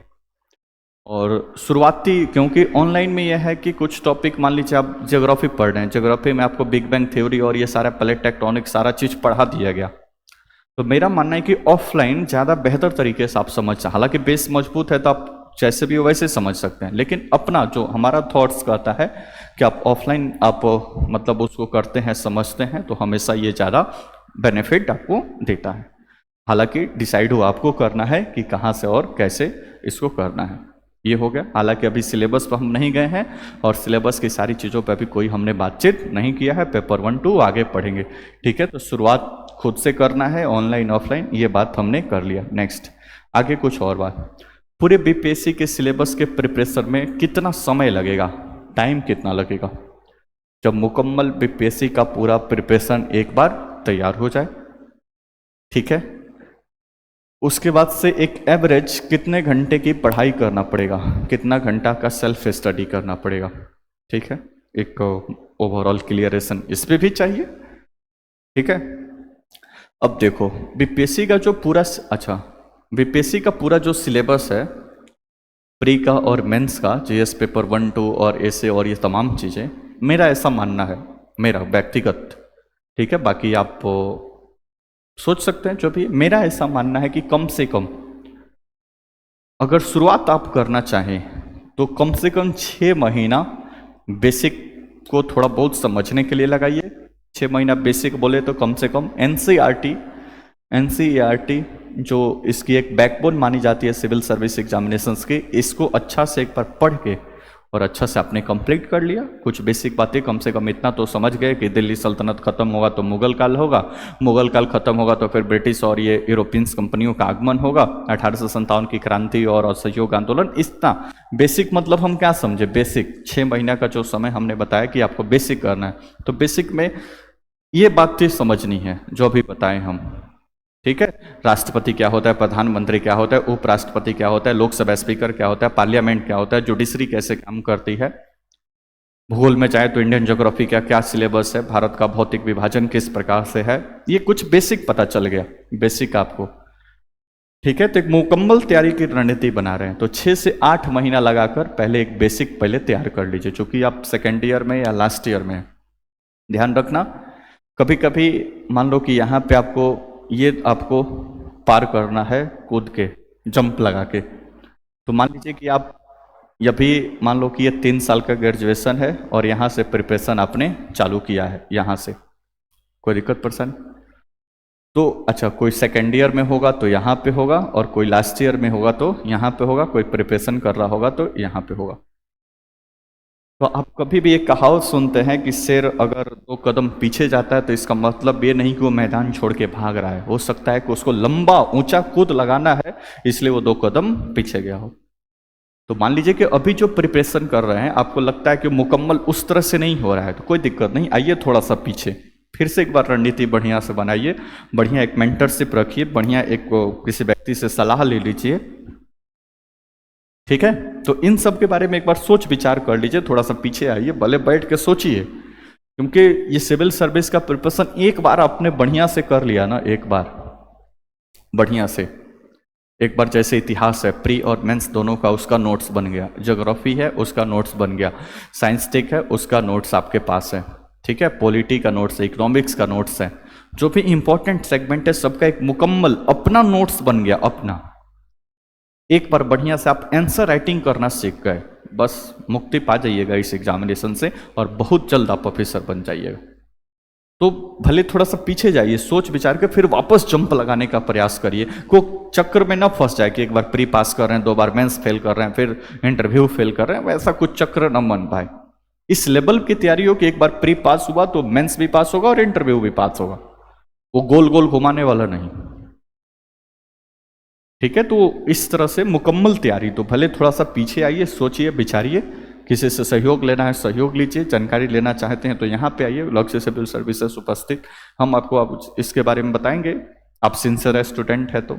S1: और शुरुआती, क्योंकि ऑनलाइन में यह है कि कुछ टॉपिक, मान लीजिए आप ज्योग्राफी पढ़ रहे हैं, ज्योग्राफी में आपको बिग बैंग थ्योरी और ये सारा प्लेट टेक्टोनिक सारा चीज़ पढ़ा दिया गया, तो मेरा मानना है कि ऑफलाइन ज़्यादा बेहतर तरीके से आप समझ, हालांकि बेस मजबूत है तो आप जैसे भी वैसे समझ सकते हैं, लेकिन अपना जो हमारा थॉट्स कहता है कि आप ऑफलाइन आप मतलब उसको करते हैं, समझते हैं, तो हमेशा ये ज़्यादा बेनिफिट आपको देता है। हालांकि डिसाइड हो आपको करना है कि कहाँ से और कैसे इसको करना है। ये हो गया। हालांकि अभी सिलेबस पर हम नहीं गए हैं और सिलेबस की सारी चीज़ों पर अभी कोई हमने बातचीत नहीं किया है, पेपर 1, 2 आगे पढ़ेंगे। ठीक है, तो शुरुआत खुद से करना है, ऑनलाइन ऑफलाइन, ये बात हमने कर लिया। नेक्स्ट आगे कुछ और बात, पूरे BPSC के सिलेबस के प्रिपरेशन में कितना समय लगेगा, टाइम कितना लगेगा, जब मुकम्मल BPSC का पूरा प्रिपरेशन एक बार तैयार हो जाए। ठीक है, उसके बाद से एक एवरेज कितने घंटे की पढ़ाई करना पड़ेगा, कितना घंटा का सेल्फ स्टडी करना पड़ेगा। ठीक है, एक ओवरऑल क्लियरेशन इस पे भी चाहिए। ठीक है, अब देखो BPSC का जो पूरा, अच्छा BPSC का पूरा जो सिलेबस है, प्री का और मेंस का, GS पेपर 1, 2 और ऐसे और ये तमाम चीज़ें, मेरा ऐसा मानना है, मेरा व्यक्तिगत। ठीक है, बाकी आप सोच सकते हैं, जो भी मेरा ऐसा मानना है कि कम से कम अगर शुरुआत आप करना चाहें तो कम से कम 6 महीना बेसिक को थोड़ा बहुत समझने के लिए लगाइए। 6 महीना बेसिक बोले तो कम से कम एनसीईआरटी जो इसकी एक बैकबोन मानी जाती है सिविल सर्विस एग्जामिनेशंस की, इसको अच्छा से एक बार पढ़ के और अच्छा से आपने कंप्लीट कर लिया। कुछ बेसिक बातें कम से कम इतना तो समझ गए कि दिल्ली सल्तनत खत्म होगा तो मुगल काल होगा, मुगल काल खत्म होगा तो फिर ब्रिटिश और ये यूरोपियंस कंपनियों का आगमन होगा, 1857 की क्रांति और असहयोग आंदोलन। इतना बेसिक मतलब हम क्या समझे, बेसिक 6 महीना का जो समय हमने बताया कि आपको बेसिक करना है, तो बेसिक में ये बातें समझनी है जो अभी बताएं हम। ठीक है, राष्ट्रपति क्या होता है, प्रधानमंत्री क्या होता है, उपराष्ट्रपति क्या होता है, लोकसभा स्पीकर क्या होता है, पार्लियामेंट क्या होता है, जुडिशरी कैसे काम करती है, भूगोल में चाहे तो इंडियन ज्योग्राफी का क्या सिलेबस है, भारत का भौतिक विभाजन किस प्रकार से है, ये कुछ बेसिक पता चल गया, बेसिक आपको। ठीक है, तो एक मुकम्मल तैयारी की रणनीति बना रहे हैं तो 6 से 8 महीना लगाकर पहले एक बेसिक पहले तैयार कर लीजिए, चूंकि आप सेकेंड ईयर में या लास्ट ईयर में। ध्यान रखना, कभी कभी मान लो कि यहाँ पे आपको पार करना है कूद के, जंप लगा के, तो मान लीजिए कि आप ये भी मान लो कि ये 3 साल का ग्रेजुएशन है और यहाँ से प्रिपरेशन आपने चालू किया है, यहाँ से कोई दिक्कत परेशानी तो अच्छा, कोई सेकेंड ईयर में होगा तो यहाँ पे होगा, और कोई लास्ट ईयर में होगा तो यहाँ पे होगा, कोई प्रिपरेशन कर रहा होगा तो यहाँ पे होगा। तो आप कभी भी एक कहावत सुनते हैं कि शेर अगर 2 कदम पीछे जाता है तो इसका मतलब ये नहीं कि वो मैदान छोड़ के भाग रहा है, हो सकता है कि उसको लंबा ऊंचा कूद लगाना है इसलिए वो 2 कदम पीछे गया हो। तो मान लीजिए कि अभी जो प्रिपरेशन कर रहे हैं आपको लगता है कि मुकम्मल उस तरह से नहीं हो रहा है, तो कोई दिक्कत नहीं, आइए थोड़ा सा पीछे फिर से एक बार रणनीति बढ़िया से बनाइए, बढ़िया एक मेंटरशिप रखिए, बढ़िया एक किसी व्यक्ति से सलाह ले लीजिए। ठीक है, तो इन सब के बारे में एक बार सोच विचार कर लीजिए, थोड़ा सा पीछे आइए, भले बैठ के सोचिए, क्योंकि ये सिविल सर्विस का प्रिपरेशन एक बार आपने बढ़िया से कर लिया ना, एक बार बढ़िया से, एक बार जैसे इतिहास है प्री और मेंस दोनों का उसका नोट्स बन गया, ज्योग्राफी है उसका नोट्स बन गया, साइंस टेक है उसका नोट्स आपके पास है, ठीक है, पॉलिटी का नोट्स है, इकोनॉमिक्स का नोट्स है, जो भी इंपॉर्टेंट सेगमेंट है सबका एक मुकम्मल अपना नोट्स बन गया अपना। एक बार बढ़िया से आप आंसर राइटिंग करना सीख गए, बस मुक्ति पा जाइएगा इस एग्जामिनेशन से और बहुत जल्द आप ऑफिसर बन जाइएगा। तो भले थोड़ा सा पीछे जाइए, सोच विचार के फिर वापस जंप लगाने का प्रयास करिए, को चक्कर में ना फंस जाए कि एक बार प्री पास कर रहे हैं, 2 बार मेंस फेल कर रहे हैं, फिर इंटरव्यू फेल कर रहे हैं, वैसा कुछ चक्र न मन पाए। इस लेवल की तैयारी हो कि एक बार प्री पास हुआ तो मेंस भी पास होगा और इंटरव्यू भी पास होगा, वो गोल गोल घुमाने वाला नहीं। ठीक है, तो इस तरह से मुकम्मल तैयारी, तो भले थोड़ा सा पीछे आइए, सोचिए विचारिए, किसी से सहयोग लेना है सहयोग लीजिए, जानकारी लेना चाहते हैं तो यहाँ पे आइए, लक्ष्य सिविल सर्विसेज उपस्थित, हम आपको अब इसके बारे में बताएंगे। आप सिंसियर स्टूडेंट है तो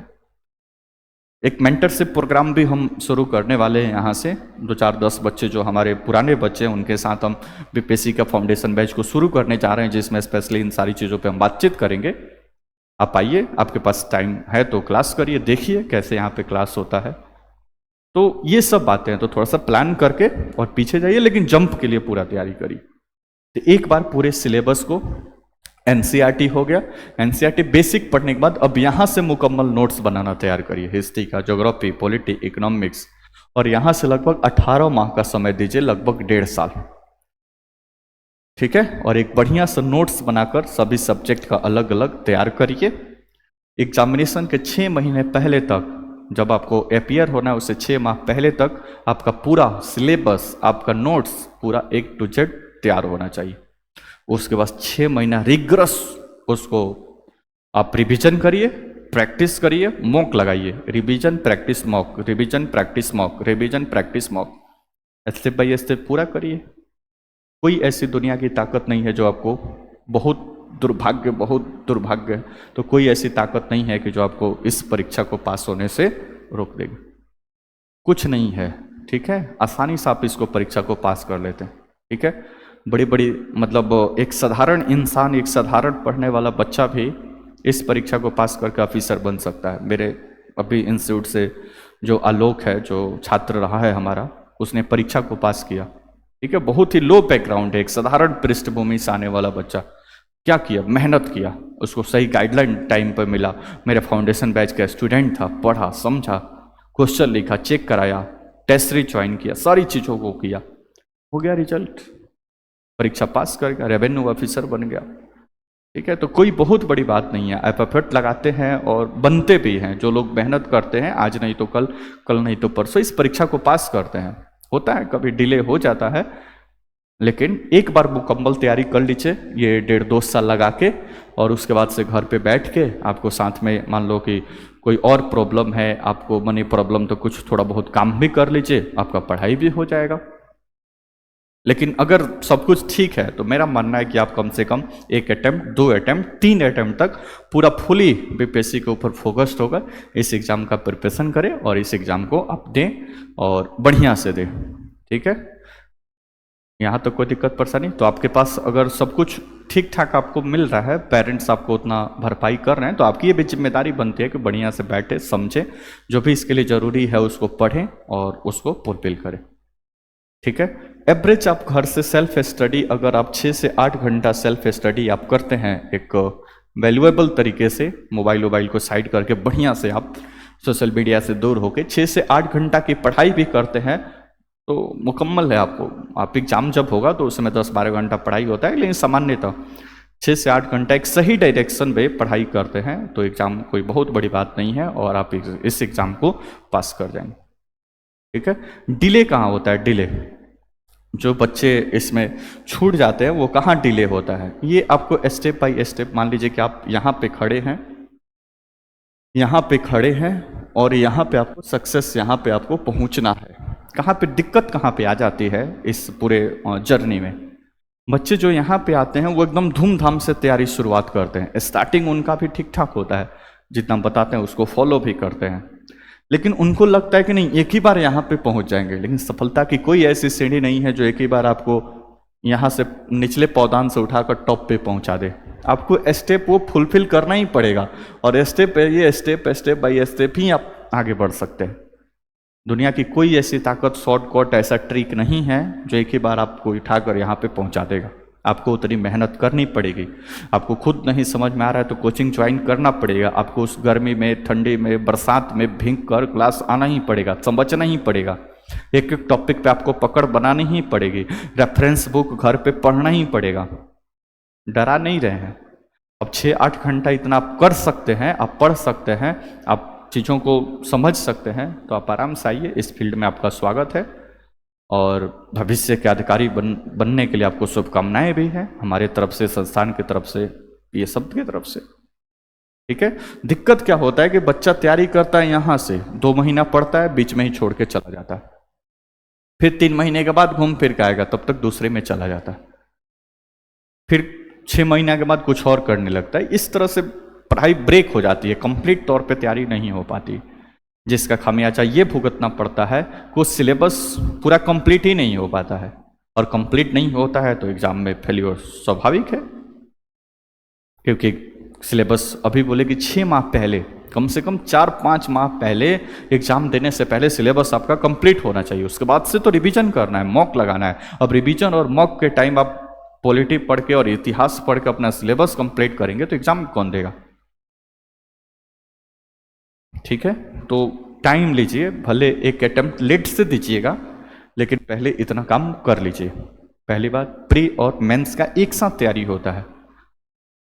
S1: एक मेंटरशिप प्रोग्राम भी हम शुरू करने वाले हैं, यहाँ से 2-4-10 बच्चे जो हमारे पुराने बच्चे हैं उनके साथ हम बीपीएससी का फाउंडेशन बैच को शुरू करने जा रहे हैं, जिसमें स्पेशली इन सारी चीज़ों पे हम बातचीत करेंगे। आप आइए, आपके पास टाइम है तो क्लास करिए, देखिए कैसे यहाँ पे क्लास होता है। तो ये सब बातें हैं, तो थोड़ा सा प्लान करके और पीछे जाइए, लेकिन जंप के लिए पूरा तैयारी करिए। तो एक बार पूरे सिलेबस को, एनसीईआरटी हो गया, एनसीईआरटी बेसिक पढ़ने के बाद अब यहां से मुकम्मल नोट्स बनाना तैयार करिए, हिस्ट्री का, ज्योग्राफी, पॉलिटी, इकोनॉमिक्स, और यहां से लगभग 18 माह का समय दीजिए, लगभग 1.5 साल। ठीक है, और एक बढ़िया सा नोट्स बनाकर सभी सब्जेक्ट का अलग अलग तैयार करिए। एग्जामिनेशन के 6 महीने पहले तक, जब आपको अपियर होना है उससे 6 माह पहले तक आपका पूरा सिलेबस, आपका नोट्स पूरा A to Z तैयार होना चाहिए। उसके बाद 6 महीना रिग्रस उसको आप रिवीजन करिए, प्रैक्टिस करिए, मॉक लगाइए, revision practice mock, revision practice mock, revision practice mock, step by step पूरा करिए। कोई ऐसी दुनिया की ताकत नहीं है जो आपको, बहुत दुर्भाग्य, तो कोई ऐसी ताकत नहीं है कि जो आपको इस परीक्षा को पास होने से रोक देगी, कुछ नहीं है। ठीक है, आसानी से आप इसको परीक्षा को पास कर लेते हैं। ठीक है, बड़ी मतलब एक साधारण इंसान, एक साधारण पढ़ने वाला बच्चा भी इस परीक्षा को पास करके ऑफिसर बन सकता है। मेरे अभी इंस्टीट्यूट से जो आलोक है, जो छात्र रहा है हमारा, उसने परीक्षा को पास किया। ठीक है, बहुत ही लो बैकग्राउंड है, एक साधारण पृष्ठभूमि से आने वाला बच्चा, क्या किया, मेहनत किया, उसको सही गाइडलाइन टाइम पर मिला, मेरा फाउंडेशन बैच का स्टूडेंट था, पढ़ा समझा, क्वेश्चन लिखा, चेक कराया, टेस्ट सीरीज ज्वाइन किया, सारी चीज़ों को किया, हो गया रिजल्ट, परीक्षा पास कर गया, रेवेन्यू ऑफिसर बन गया। ठीक है, तो कोई बहुत बड़ी बात नहीं है। आप एफर्ट लगाते हैं और बनते भी हैं। जो लोग मेहनत करते हैं, आज नहीं तो कल, कल नहीं तो परसों, इस परीक्षा को पास करते हैं। होता है कभी डिले हो जाता है, लेकिन एक बार मुकम्मल तैयारी कर लीजिए ये 1.5-2 साल लगा के, और उसके बाद से घर पे बैठ के आपको साथ में मान लो कि कोई और प्रॉब्लम है, आपको मनी प्रॉब्लम, तो कुछ थोड़ा बहुत काम भी कर लीजिए, आपका पढ़ाई भी हो जाएगा। लेकिन अगर सब कुछ ठीक है तो मेरा मानना है कि आप कम से कम 1 अटेम्प्ट, 2 अटेम्प्ट, 3 अटेम्प्ट तक पूरा फुली बीपीएससी के ऊपर फोकस्ड होकर इस एग्ज़ाम का प्रिपरेशन करें और इस एग्ज़ाम को आप दें और बढ़िया से दें। ठीक है, यहाँ तो कोई दिक्कत परेशानी, तो आपके पास अगर सब कुछ ठीक ठाक आपको मिल रहा है, पेरेंट्स आपको उतना भरपाई कर रहे हैं, तो आपकी ये भी जिम्मेदारी बनती है कि बढ़िया से बैठे, समझें, जो भी इसके लिए ज़रूरी है उसको पढ़ें और उसको फुलफिल करें। ठीक है, एवरेज आप घर से सेल्फ स्टडी अगर आप 6 से 8 घंटा सेल्फ स्टडी आप करते हैं, एक वैल्यूएबल तरीके से, मोबाइल को साइड करके बढ़िया से आप सोशल मीडिया से दूर होकर 6 से 8 घंटा की पढ़ाई भी करते हैं, तो मुकम्मल है आपको। आप एग्जाम जब होगा तो उसमें 10-12 घंटा पढ़ाई होता है, लेकिन सामान्यतः 6 से 8 घंटा एक सही डायरेक्शन में पढ़ाई करते हैं तो एग्ज़ाम कोई बहुत बड़ी बात नहीं है और आप इस एग्ज़ाम को पास कर जाएंगे। ठीक है, डिले कहाँ होता है? डिले जो बच्चे इसमें छूट जाते हैं वो कहाँ डिले होता है, ये आपको स्टेप बाय स्टेप, मान लीजिए कि आप यहाँ पे खड़े हैं, यहाँ पे खड़े हैं और यहाँ पे आपको सक्सेस, यहाँ पे आपको पहुँचना है। कहाँ पे दिक्कत कहाँ पे आ जाती है इस पूरे जर्नी में? बच्चे जो यहाँ पे आते हैं वो एकदम धूमधाम से तैयारी शुरुआत करते हैं, स्टार्टिंग उनका भी ठीक ठाक होता है, जितना बताते हैं उसको फॉलो भी करते हैं, लेकिन उनको लगता है कि नहीं एक ही बार यहाँ पे पहुँच जाएंगे। लेकिन सफलता की कोई ऐसी सीढ़ी नहीं है जो एक ही बार आपको यहाँ से निचले पौधान से उठाकर टॉप पे पहुँचा दे। आपको स्टेप वो फुलफिल करना ही पड़ेगा और स्टेप ये स्टेप बाय स्टेप ही आप आगे बढ़ सकते हैं। दुनिया की कोई ऐसी ताकत, शॉर्टकट, ऐसा ट्रिक नहीं है जो एक ही बार आपको उठाकर यहाँ पे पहुँचा देगा। आपको उतनी मेहनत करनी पड़ेगी। आपको खुद नहीं समझ में आ रहा है तो कोचिंग ज्वाइन करना पड़ेगा। आपको उस गर्मी में, ठंडी में, बरसात में भीग कर क्लास आना ही पड़ेगा, समझना ही पड़ेगा। एक एक टॉपिक पे आपको पकड़ बनानी ही पड़ेगी। रेफरेंस बुक घर पे पढ़ना ही पड़ेगा। डरा नहीं रहे हैं। अब 6-8 घंटा इतना आप कर सकते हैं, आप पढ़ सकते हैं, आप चीज़ों को समझ सकते हैं, तो आप आराम से आइए, इस फील्ड में आपका स्वागत है और भविष्य के अधिकारी बनने के लिए आपको शुभकामनाएं भी हैं हमारे तरफ से, संस्थान की तरफ से, ये सब की तरफ से। ठीक है, दिक्कत क्या होता है कि बच्चा तैयारी करता है, यहाँ से 2 महीना पढ़ता है, बीच में ही छोड़ के चला जाता है, फिर 3 महीने के बाद घूम फिर के आएगा, तब तक दूसरे में चला जाता है, फिर 6 महीने के बाद कुछ और करने लगता है। इस तरह से पढ़ाई ब्रेक हो जाती है, कंप्लीट तौर पे तैयारी नहीं हो पाती, जिसका खामियाजा ये भुगतना पड़ता है कि सिलेबस पूरा कंप्लीट ही नहीं हो पाता है, और कंप्लीट नहीं होता है तो एग्जाम में फेलियर स्वाभाविक है, क्योंकि सिलेबस अभी बोले कि 6 माह पहले, कम से कम 4-5 माह पहले, एग्जाम देने से पहले सिलेबस आपका कंप्लीट होना चाहिए। उसके बाद से तो रिवीजन करना है, मॉक लगाना है। अब रिवीजन और मॉक के टाइम आप पॉलिटी पढ़ के और इतिहास पढ़ के अपना सिलेबस कंप्लीट करेंगे तो एग्जाम कौन देगा? ठीक है, तो टाइम लीजिए, भले एक अटेम्प्ट लेट से दीजिएगा, लेकिन पहले इतना काम कर लीजिए। पहली बात, प्री और मेंस का एक साथ तैयारी होता है,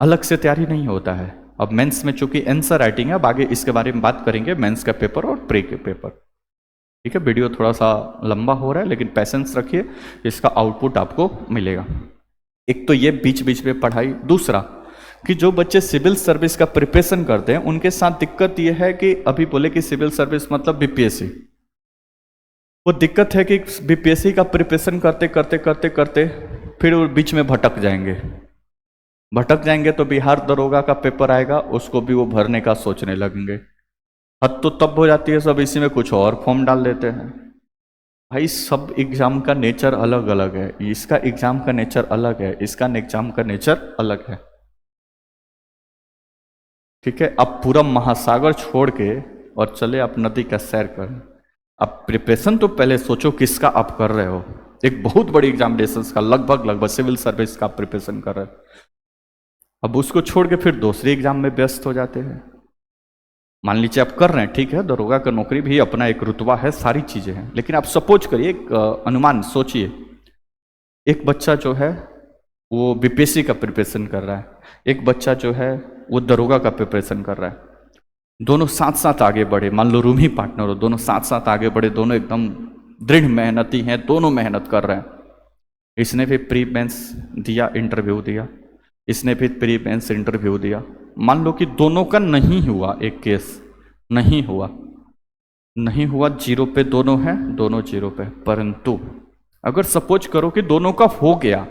S1: अलग से तैयारी नहीं होता है। अब मेंस में चूंकि आंसर राइटिंग है, अब आगे इसके बारे में बात करेंगे, मेंस का पेपर और प्री के पेपर। ठीक है, वीडियो थोड़ा सा लंबा हो रहा है, लेकिन पेशेंस रखिए, इसका आउटपुट आपको मिलेगा। एक तो ये बीच बीच में पढ़ाई, दूसरा कि जो बच्चे सिविल सर्विस का प्रिपरेशन करते हैं उनके साथ दिक्कत यह है कि अभी बोले कि सिविल सर्विस मतलब बीपीएससी, वो दिक्कत है कि बीपीएससी का प्रिपरेशन करते करते करते करते फिर वो बीच में भटक जाएंगे तो बिहार दरोगा का पेपर आएगा, उसको भी वो भरने का सोचने लगेंगे। हद तो तब हो जाती है सब इसी में कुछ और फॉर्म डाल देते हैं। भाई सब एग्जाम का नेचर अलग अलग है, इसका एग्जाम का नेचर अलग है, इसका एग्जाम का नेचर अलग है। ठीक है, अब पूरा महासागर छोड़ के और चले आप नदी का सैर करें। अब प्रिपरेशन तो पहले सोचो किसका आप कर रहे हो। एक बहुत बड़ी एग्जामिनेशन का लगभग सिविल सर्विस का प्रिपरेशन कर रहे हो। अब उसको छोड़ के फिर दूसरे एग्जाम में व्यस्त हो जाते हैं। मान लीजिए आप कर रहे हैं, ठीक है, दरोगा का नौकरी भी अपना एक रुतबा है, सारी चीजें हैं, लेकिन आप सपोज करिए, एक अनुमान सोचिए, एक बच्चा जो है वो बीपीएससी का प्रिपरेशन कर रहा है, एक बच्चा जो है वो दरोगा का प्रिपरेशन कर रहा है, दोनों साथ साथ आगे बढ़े, मान लो रूम ही पार्टनर हो, दोनों साथ साथ आगे बढ़े, दोनों एकदम दृढ़ मेहनती हैं, दोनों मेहनत कर रहे हैं। इसने भी प्री मेंस दिया, इंटरव्यू दिया, इसने भी प्री मेंस इंटरव्यू दिया, मान लो कि दोनों का नहीं हुआ, एक केस नहीं हुआ, नहीं हुआ, जीरो पे दोनों हैं, दोनों जीरो पे। परंतु अगर सपोज करो कि दोनों का हो गया,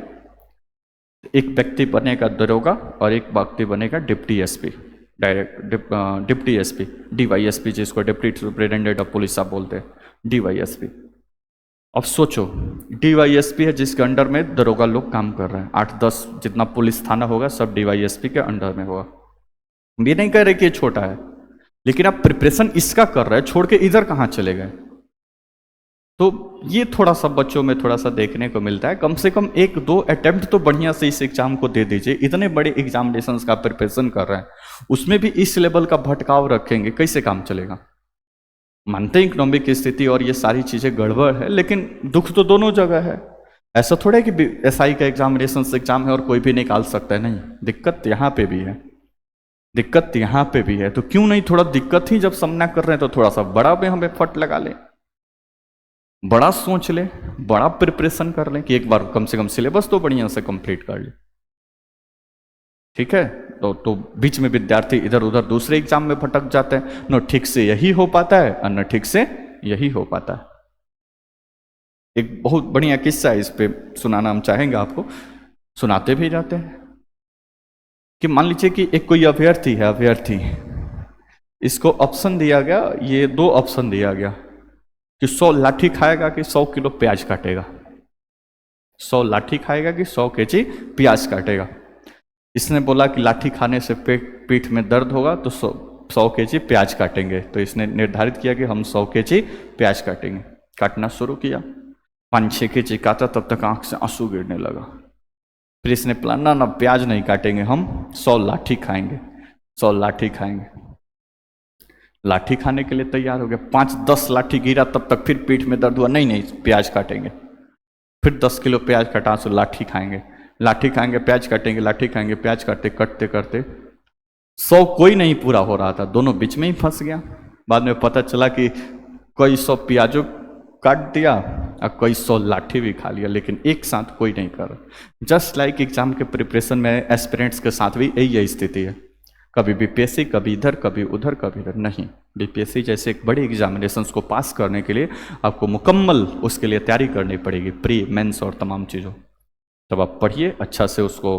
S1: एक व्यक्ति बनेगा दरोगा और एक व्यक्ति बनेगा deputy SP, direct deputy SP, DYSP, जिसको डिप्टी सुपरिटेंडेंट ऑफ पुलिस आप बोलते हैं, डीवाईएसपी। अब सोचो, डीवाईएसपी है जिसके अंडर में दरोगा लोग काम कर रहे हैं, 8-10 जितना पुलिस थाना होगा सब डीवाईएसपी के अंडर में होगा। ये नहीं कह रहे कि ये छोटा है, लेकिन आप प्रिपरेशन इसका कर रहे हैं, छोड़ के इधर कहाँ चले गए? तो ये थोड़ा सा बच्चों में थोड़ा सा देखने को मिलता है। कम से कम 1-2 अटेम्प्ट तो बढ़िया से इस एग्जाम को दे दीजिए। इतने बड़े एग्जामिनेशंस का प्रिपरेशन कर रहे हैं, उसमें भी इस लेवल का भटकाव रखेंगे, कैसे काम चलेगा? मानते हैं इकोनॉमिक स्थिति और ये सारी चीजें गड़बड़ है, लेकिन दुख तो दोनों जगह है। ऐसा थोड़ा है कि एसआई का एग्जामिनेशन एग्जाम है और कोई भी निकाल सकता है, नहीं, दिक्कत यहाँ पे भी है, दिक्कत यहाँ पे भी है। तो क्यों नहीं थोड़ा दिक्कत ही जब सामना कर रहे हैं तो थोड़ा सा बड़ा में हम एफर्ट लगा लें, बड़ा सोच ले, बड़ा प्रिपरेशन कर लें कि एक बार कम से कम सिलेबस तो बढ़िया से कंप्लीट कर ले, ठीक है। तो बीच में विद्यार्थी इधर उधर दूसरे एग्जाम में भटक जाते हैं, न ठीक से यही हो पाता है और न ठीक से यही हो पाता है। एक बहुत बढ़िया किस्सा है, इस पे सुनाना हम चाहेंगे आपको, सुनाते भी जाते हैं कि मान लीजिए कि एक कोई अभ्यर्थी है, अभ्यर्थी, इसको ऑप्शन दिया गया, ये 2 ऑप्शन दिया गया कि 100 लाठी खाएगा कि 100 किलो प्याज काटेगा, 100 लाठी खाएगा कि 100 केजी प्याज काटेगा। इसने बोला कि लाठी खाने से पीठ में दर्द होगा तो 100 केजी प्याज काटेंगे। तो इसने निर्धारित किया कि हम 100 केजी प्याज काटेंगे। काटना शुरू किया, 5-6 केजी काटा, तब तक आंख से आंसू गिरने लगा। फिर इसने प्लान, ना प्याज नहीं काटेंगे, हम 100 लाठी खाएंगे, 100 लाठी खाएंगे। लाठी खाने के लिए तैयार हो गया, 5-10 लाठी गिरा, तब तक फिर पीठ में दर्द हुआ, नहीं प्याज काटेंगे। फिर 10 किलो प्याज काटा, तो लाठी खाएंगे, लाठी खाएंगे, प्याज काटेंगे, लाठी खाएंगे, प्याज काटते करते करते 100 कोई नहीं पूरा हो रहा था, दोनों बीच में ही फंस गया। बाद में पता चला कि कई 100 प्याजों काट दिया और कई 100 लाठी भी खा लिया, लेकिन एक साथ कोई नहीं कर रहा। जस्ट लाइक एग्जाम के प्रिपरेशन में एस्पिरेंट्स के साथ भी यही स्थिति है, कभी बीपीएससी, कभी इधर, कभी उधर, कभी इधर। नहीं, बीपीएससी जैसे एक बड़े एग्जामिनेशंस को पास करने के लिए आपको मुकम्मल उसके लिए तैयारी करनी पड़ेगी, प्री मेंस और तमाम चीज़ों। तब आप पढ़िए, अच्छा से उसको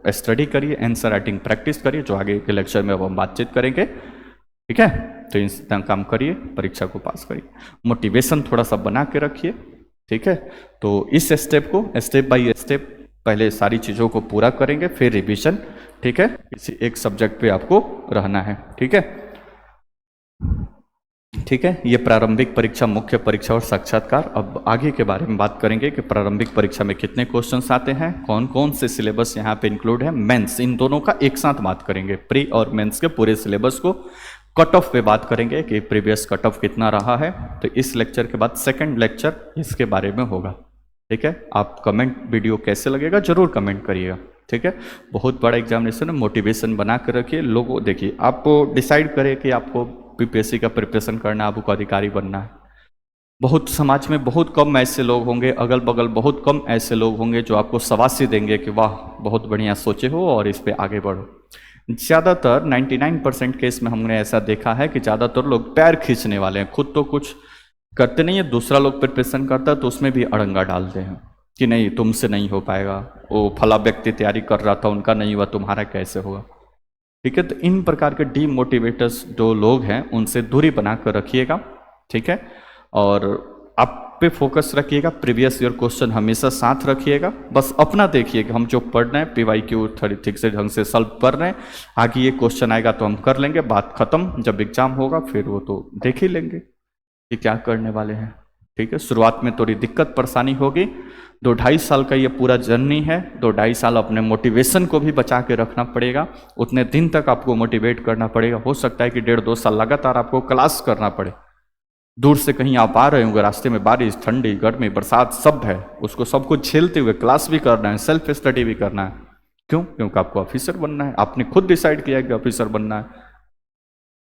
S1: स्टडी करिए, आंसर राइटिंग प्रैक्टिस करिए, जो आगे के लेक्चर में अब हम बातचीत करेंगे, ठीक है। तो इस काम करिए, परीक्षा को पास करिए, मोटिवेशन थोड़ा सा बना के रखिए, ठीक है। तो इस स्टेप को स्टेप बाय स्टेप पहले सारी चीज़ों को पूरा करेंगे, फिर रिवीजन, ठीक है। किसी एक सब्जेक्ट पे आपको रहना है, ठीक है, ठीक है। ये प्रारंभिक परीक्षा, मुख्य परीक्षा और साक्षात्कार। अब आगे के बारे में बात करेंगे कि प्रारंभिक परीक्षा में कितने क्वेश्चंस आते हैं, कौन कौन से सिलेबस यहाँ पे इंक्लूड है, मेंस, इन दोनों का एक साथ बात करेंगे, प्री और मेंस के पूरे सिलेबस को। कट ऑफ पे बात करेंगे कि प्रीवियस कट ऑफ कितना रहा है। तो इस लेक्चर के बाद सेकंड लेक्चर इसके बारे में होगा, ठीक है। आप कमेंट, वीडियो कैसे लगेगा जरूर कमेंट करिएगा, ठीक है। बहुत बड़ा एग्जामिनेशन है, मोटिवेशन बना कर रखिए। लोगों, देखिए, आपको डिसाइड करें कि आपको बीपीएससी का प्रिपरेशन करना, आपको अधिकारी बनना है। बहुत समाज में बहुत कम ऐसे लोग होंगे, अगल बगल बहुत कम ऐसे लोग होंगे जो आपको शाबाशी देंगे कि वाह बहुत बढ़िया सोचे हो और इस पे आगे बढ़ो। ज़्यादातर 99% केस में हमने ऐसा देखा है कि ज़्यादातर लोग पैर खींचने वाले हैं, खुद तो कुछ करते नहीं है, दूसरा लोग प्रिपरेशन करता है तो उसमें भी अड़ंगा डालते हैं कि नहीं तुमसे नहीं हो पाएगा, वो फला व्यक्ति तैयारी कर रहा था उनका नहीं हुआ, तुम्हारा कैसे होगा, ठीक है। तो इन प्रकार के डीमोटिवेटर्स जो लोग हैं उनसे दूरी बना कर रखिएगा, ठीक है। और आप पे फोकस रखिएगा, प्रीवियस ईयर क्वेश्चन हमेशा साथ रखिएगा। बस अपना देखिए कि हम जो पढ़ रहे हैं PYQ ठीक से ढंग से सॉल्व कर रहे हैं, आगे ये क्वेश्चन आएगा तो हम कर लेंगे, बात खत्म। जब एग्जाम होगा फिर वो तो देख ही लेंगे कि क्या करने वाले हैं, ठीक है, शुरुआत में थोड़ी दिक्कत परेशानी होगी। 2-2.5 साल का ये पूरा जर्नी है। 2-2.5 साल अपने मोटिवेशन को भी बचा के रखना पड़ेगा। उतने दिन तक आपको मोटिवेट करना पड़ेगा। हो सकता है कि 1.5-2 साल लगातार आपको क्लास करना पड़े। दूर से कहीं आप आ रहे होंगे, रास्ते में बारिश, ठंडी, गर्मी, बरसात सब है, उसको सब कुछ झेलते हुए क्लास भी करना है, सेल्फ स्टडी भी करना है। क्यों? क्योंकि आपको ऑफिसर बनना है। आपने खुद डिसाइड किया कि ऑफिसर बनना है।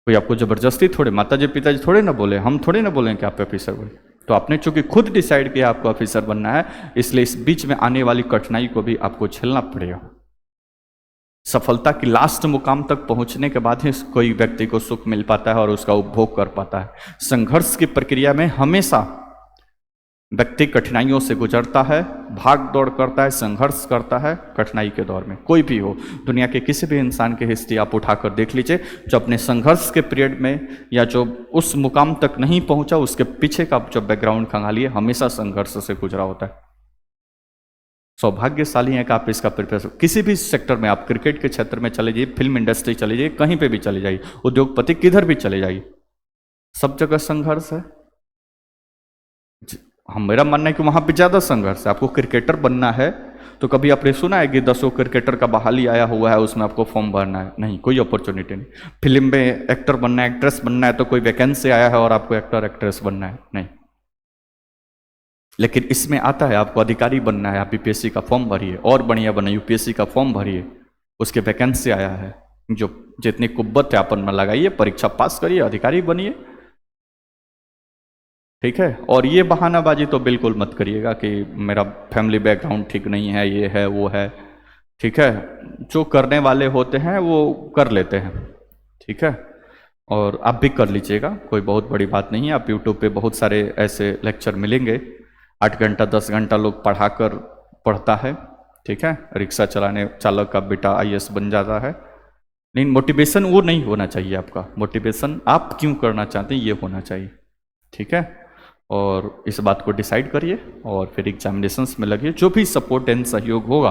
S1: कोई आपको जबरदस्ती थोड़े, माताजी पिताजी थोड़े ना बोले, हम थोड़े ना बोलें कि आप ऑफिसर बने। तो आपने चूंकि खुद डिसाइड किया आपको ऑफिसर बनना है, इसलिए इस बीच में आने वाली कठिनाई को भी आपको झेलना पड़ेगा। सफलता की लास्ट मुकाम तक पहुंचने के बाद ही कोई व्यक्ति को सुख मिल पाता है और उसका उपभोग कर पाता है। संघर्ष की प्रक्रिया में हमेशा व्यक्ति कठिनाइयों से गुजरता है, भाग दौड़ करता है, संघर्ष करता है कठिनाई के दौर में। कोई भी हो, दुनिया के किसी भी इंसान की हिस्ट्री आप उठाकर देख लीजिए, जो अपने संघर्ष के पीरियड में या जो उस मुकाम तक नहीं पहुंचा, उसके पीछे का जो बैकग्राउंड खंगालिए, हमेशा संघर्ष से गुजरा होता है। सौभाग्यशाली है कि आप इसका प्रिपरेशन, किसी भी सेक्टर में, आप क्रिकेट के क्षेत्र में चले जाइए, फिल्म इंडस्ट्री चले जाइए, कहीं पे भी चले जाइए, उद्योगपति किधर भी चले जाइए, सब जगह संघर्ष है। मेरा मानना है कि वहां पे ज्यादा संघर्ष है। आपको क्रिकेटर बनना है तो कभी आपने सुना है कि 10 क्रिकेटर का बहाली आया हुआ है, उसमें आपको फॉर्म भरना है? नहीं, कोई अपॉर्चुनिटी नहीं। फिल्म में एक्टर बनना है, एक्ट्रेस बनना है तो कोई वैकेंसी आया है और आपको एक्टर एक्ट्रेस बनना है? नहीं। लेकिन इसमें आता है आपको अधिकारी बनना है, आप यूपीएससी का फॉर्म भरिए, और बढ़िया बना, यूपीएससी का फॉर्म भरिए, उसके वैकेंसी आया है, जो जितनी कुब्बत है अपन में लगाइए, परीक्षा पास करिए, अधिकारी बनिए। ठीक है, और ये बहानाबाजी तो बिल्कुल मत करिएगा कि मेरा फैमिली बैकग्राउंड ठीक नहीं है, ये है वो है। ठीक है, जो करने वाले होते हैं वो कर लेते हैं। ठीक है, और आप भी कर लीजिएगा, कोई बहुत बड़ी बात नहीं है। आप यूट्यूब पे बहुत सारे ऐसे लेक्चर मिलेंगे, 8 घंटा 10 घंटा लोग पढ़ता है। ठीक है, रिक्शा चलाने चालक का बेटा आईएएस बन जाता है। लेकिन मोटिवेशन वो नहीं होना चाहिए आपका। मोटिवेशन आप क्यों करना चाहते हैं ये होना चाहिए। ठीक है, और इस बात को डिसाइड करिए और फिर एग्जामिनेशंस में लगिए। जो भी सपोर्ट एंड सहयोग होगा,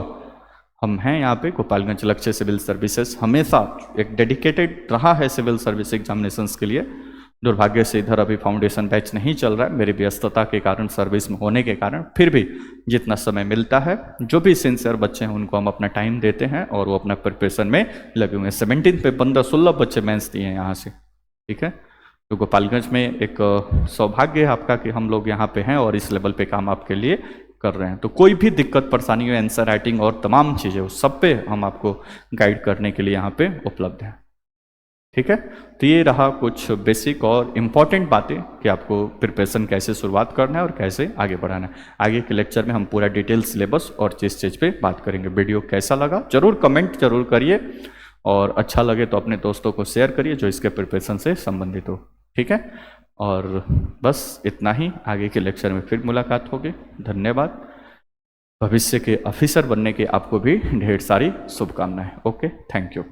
S1: हम हैं यहाँ पे। गोपालगंज लक्ष्य सिविल सर्विसेज हमेशा एक डेडिकेटेड रहा है सिविल सर्विस एग्जामिनेशंस के लिए। दुर्भाग्य से इधर अभी फाउंडेशन बैच नहीं चल रहा है, मेरी व्यस्तता के कारण, सर्विस में होने के कारण। फिर भी जितना समय मिलता है, जो भी सिंसियर बच्चे हैं उनको हम अपना टाइम देते हैं और वो अपना प्रिपरेशन में लगे हुए हैं। 17 पे 15-16 बच्चे मेंस दिए हैं यहाँ से। ठीक है, तो गोपालगंज में एक सौभाग्य है आपका कि हम लोग यहाँ पे हैं और इस लेवल पे काम आपके लिए कर रहे हैं। तो कोई भी दिक्कत परेशानी हो, आंसर राइटिंग और तमाम चीज़ें, उस सब पे हम आपको गाइड करने के लिए यहाँ पे उपलब्ध हैं। ठीक है, तो ये रहा कुछ बेसिक और इम्पॉर्टेंट बातें कि आपको प्रिपरेशन कैसे शुरुआत करना है और कैसे आगे बढ़ाना है। आगे के लेक्चर में हम पूरा डिटेल सिलेबस और चीज़ पे बात करेंगे। वीडियो कैसा लगा जरूर कमेंट जरूर करिए, और अच्छा लगे तो अपने दोस्तों को शेयर करिए जो इसके प्रिपरेशन से संबंधित हो। ठीक है, और बस इतना ही। आगे के लेक्चर में फिर मुलाकात होगी। धन्यवाद। भविष्य के ऑफिसर बनने के आपको भी ढेर सारी शुभकामनाएं। Okay, thank you.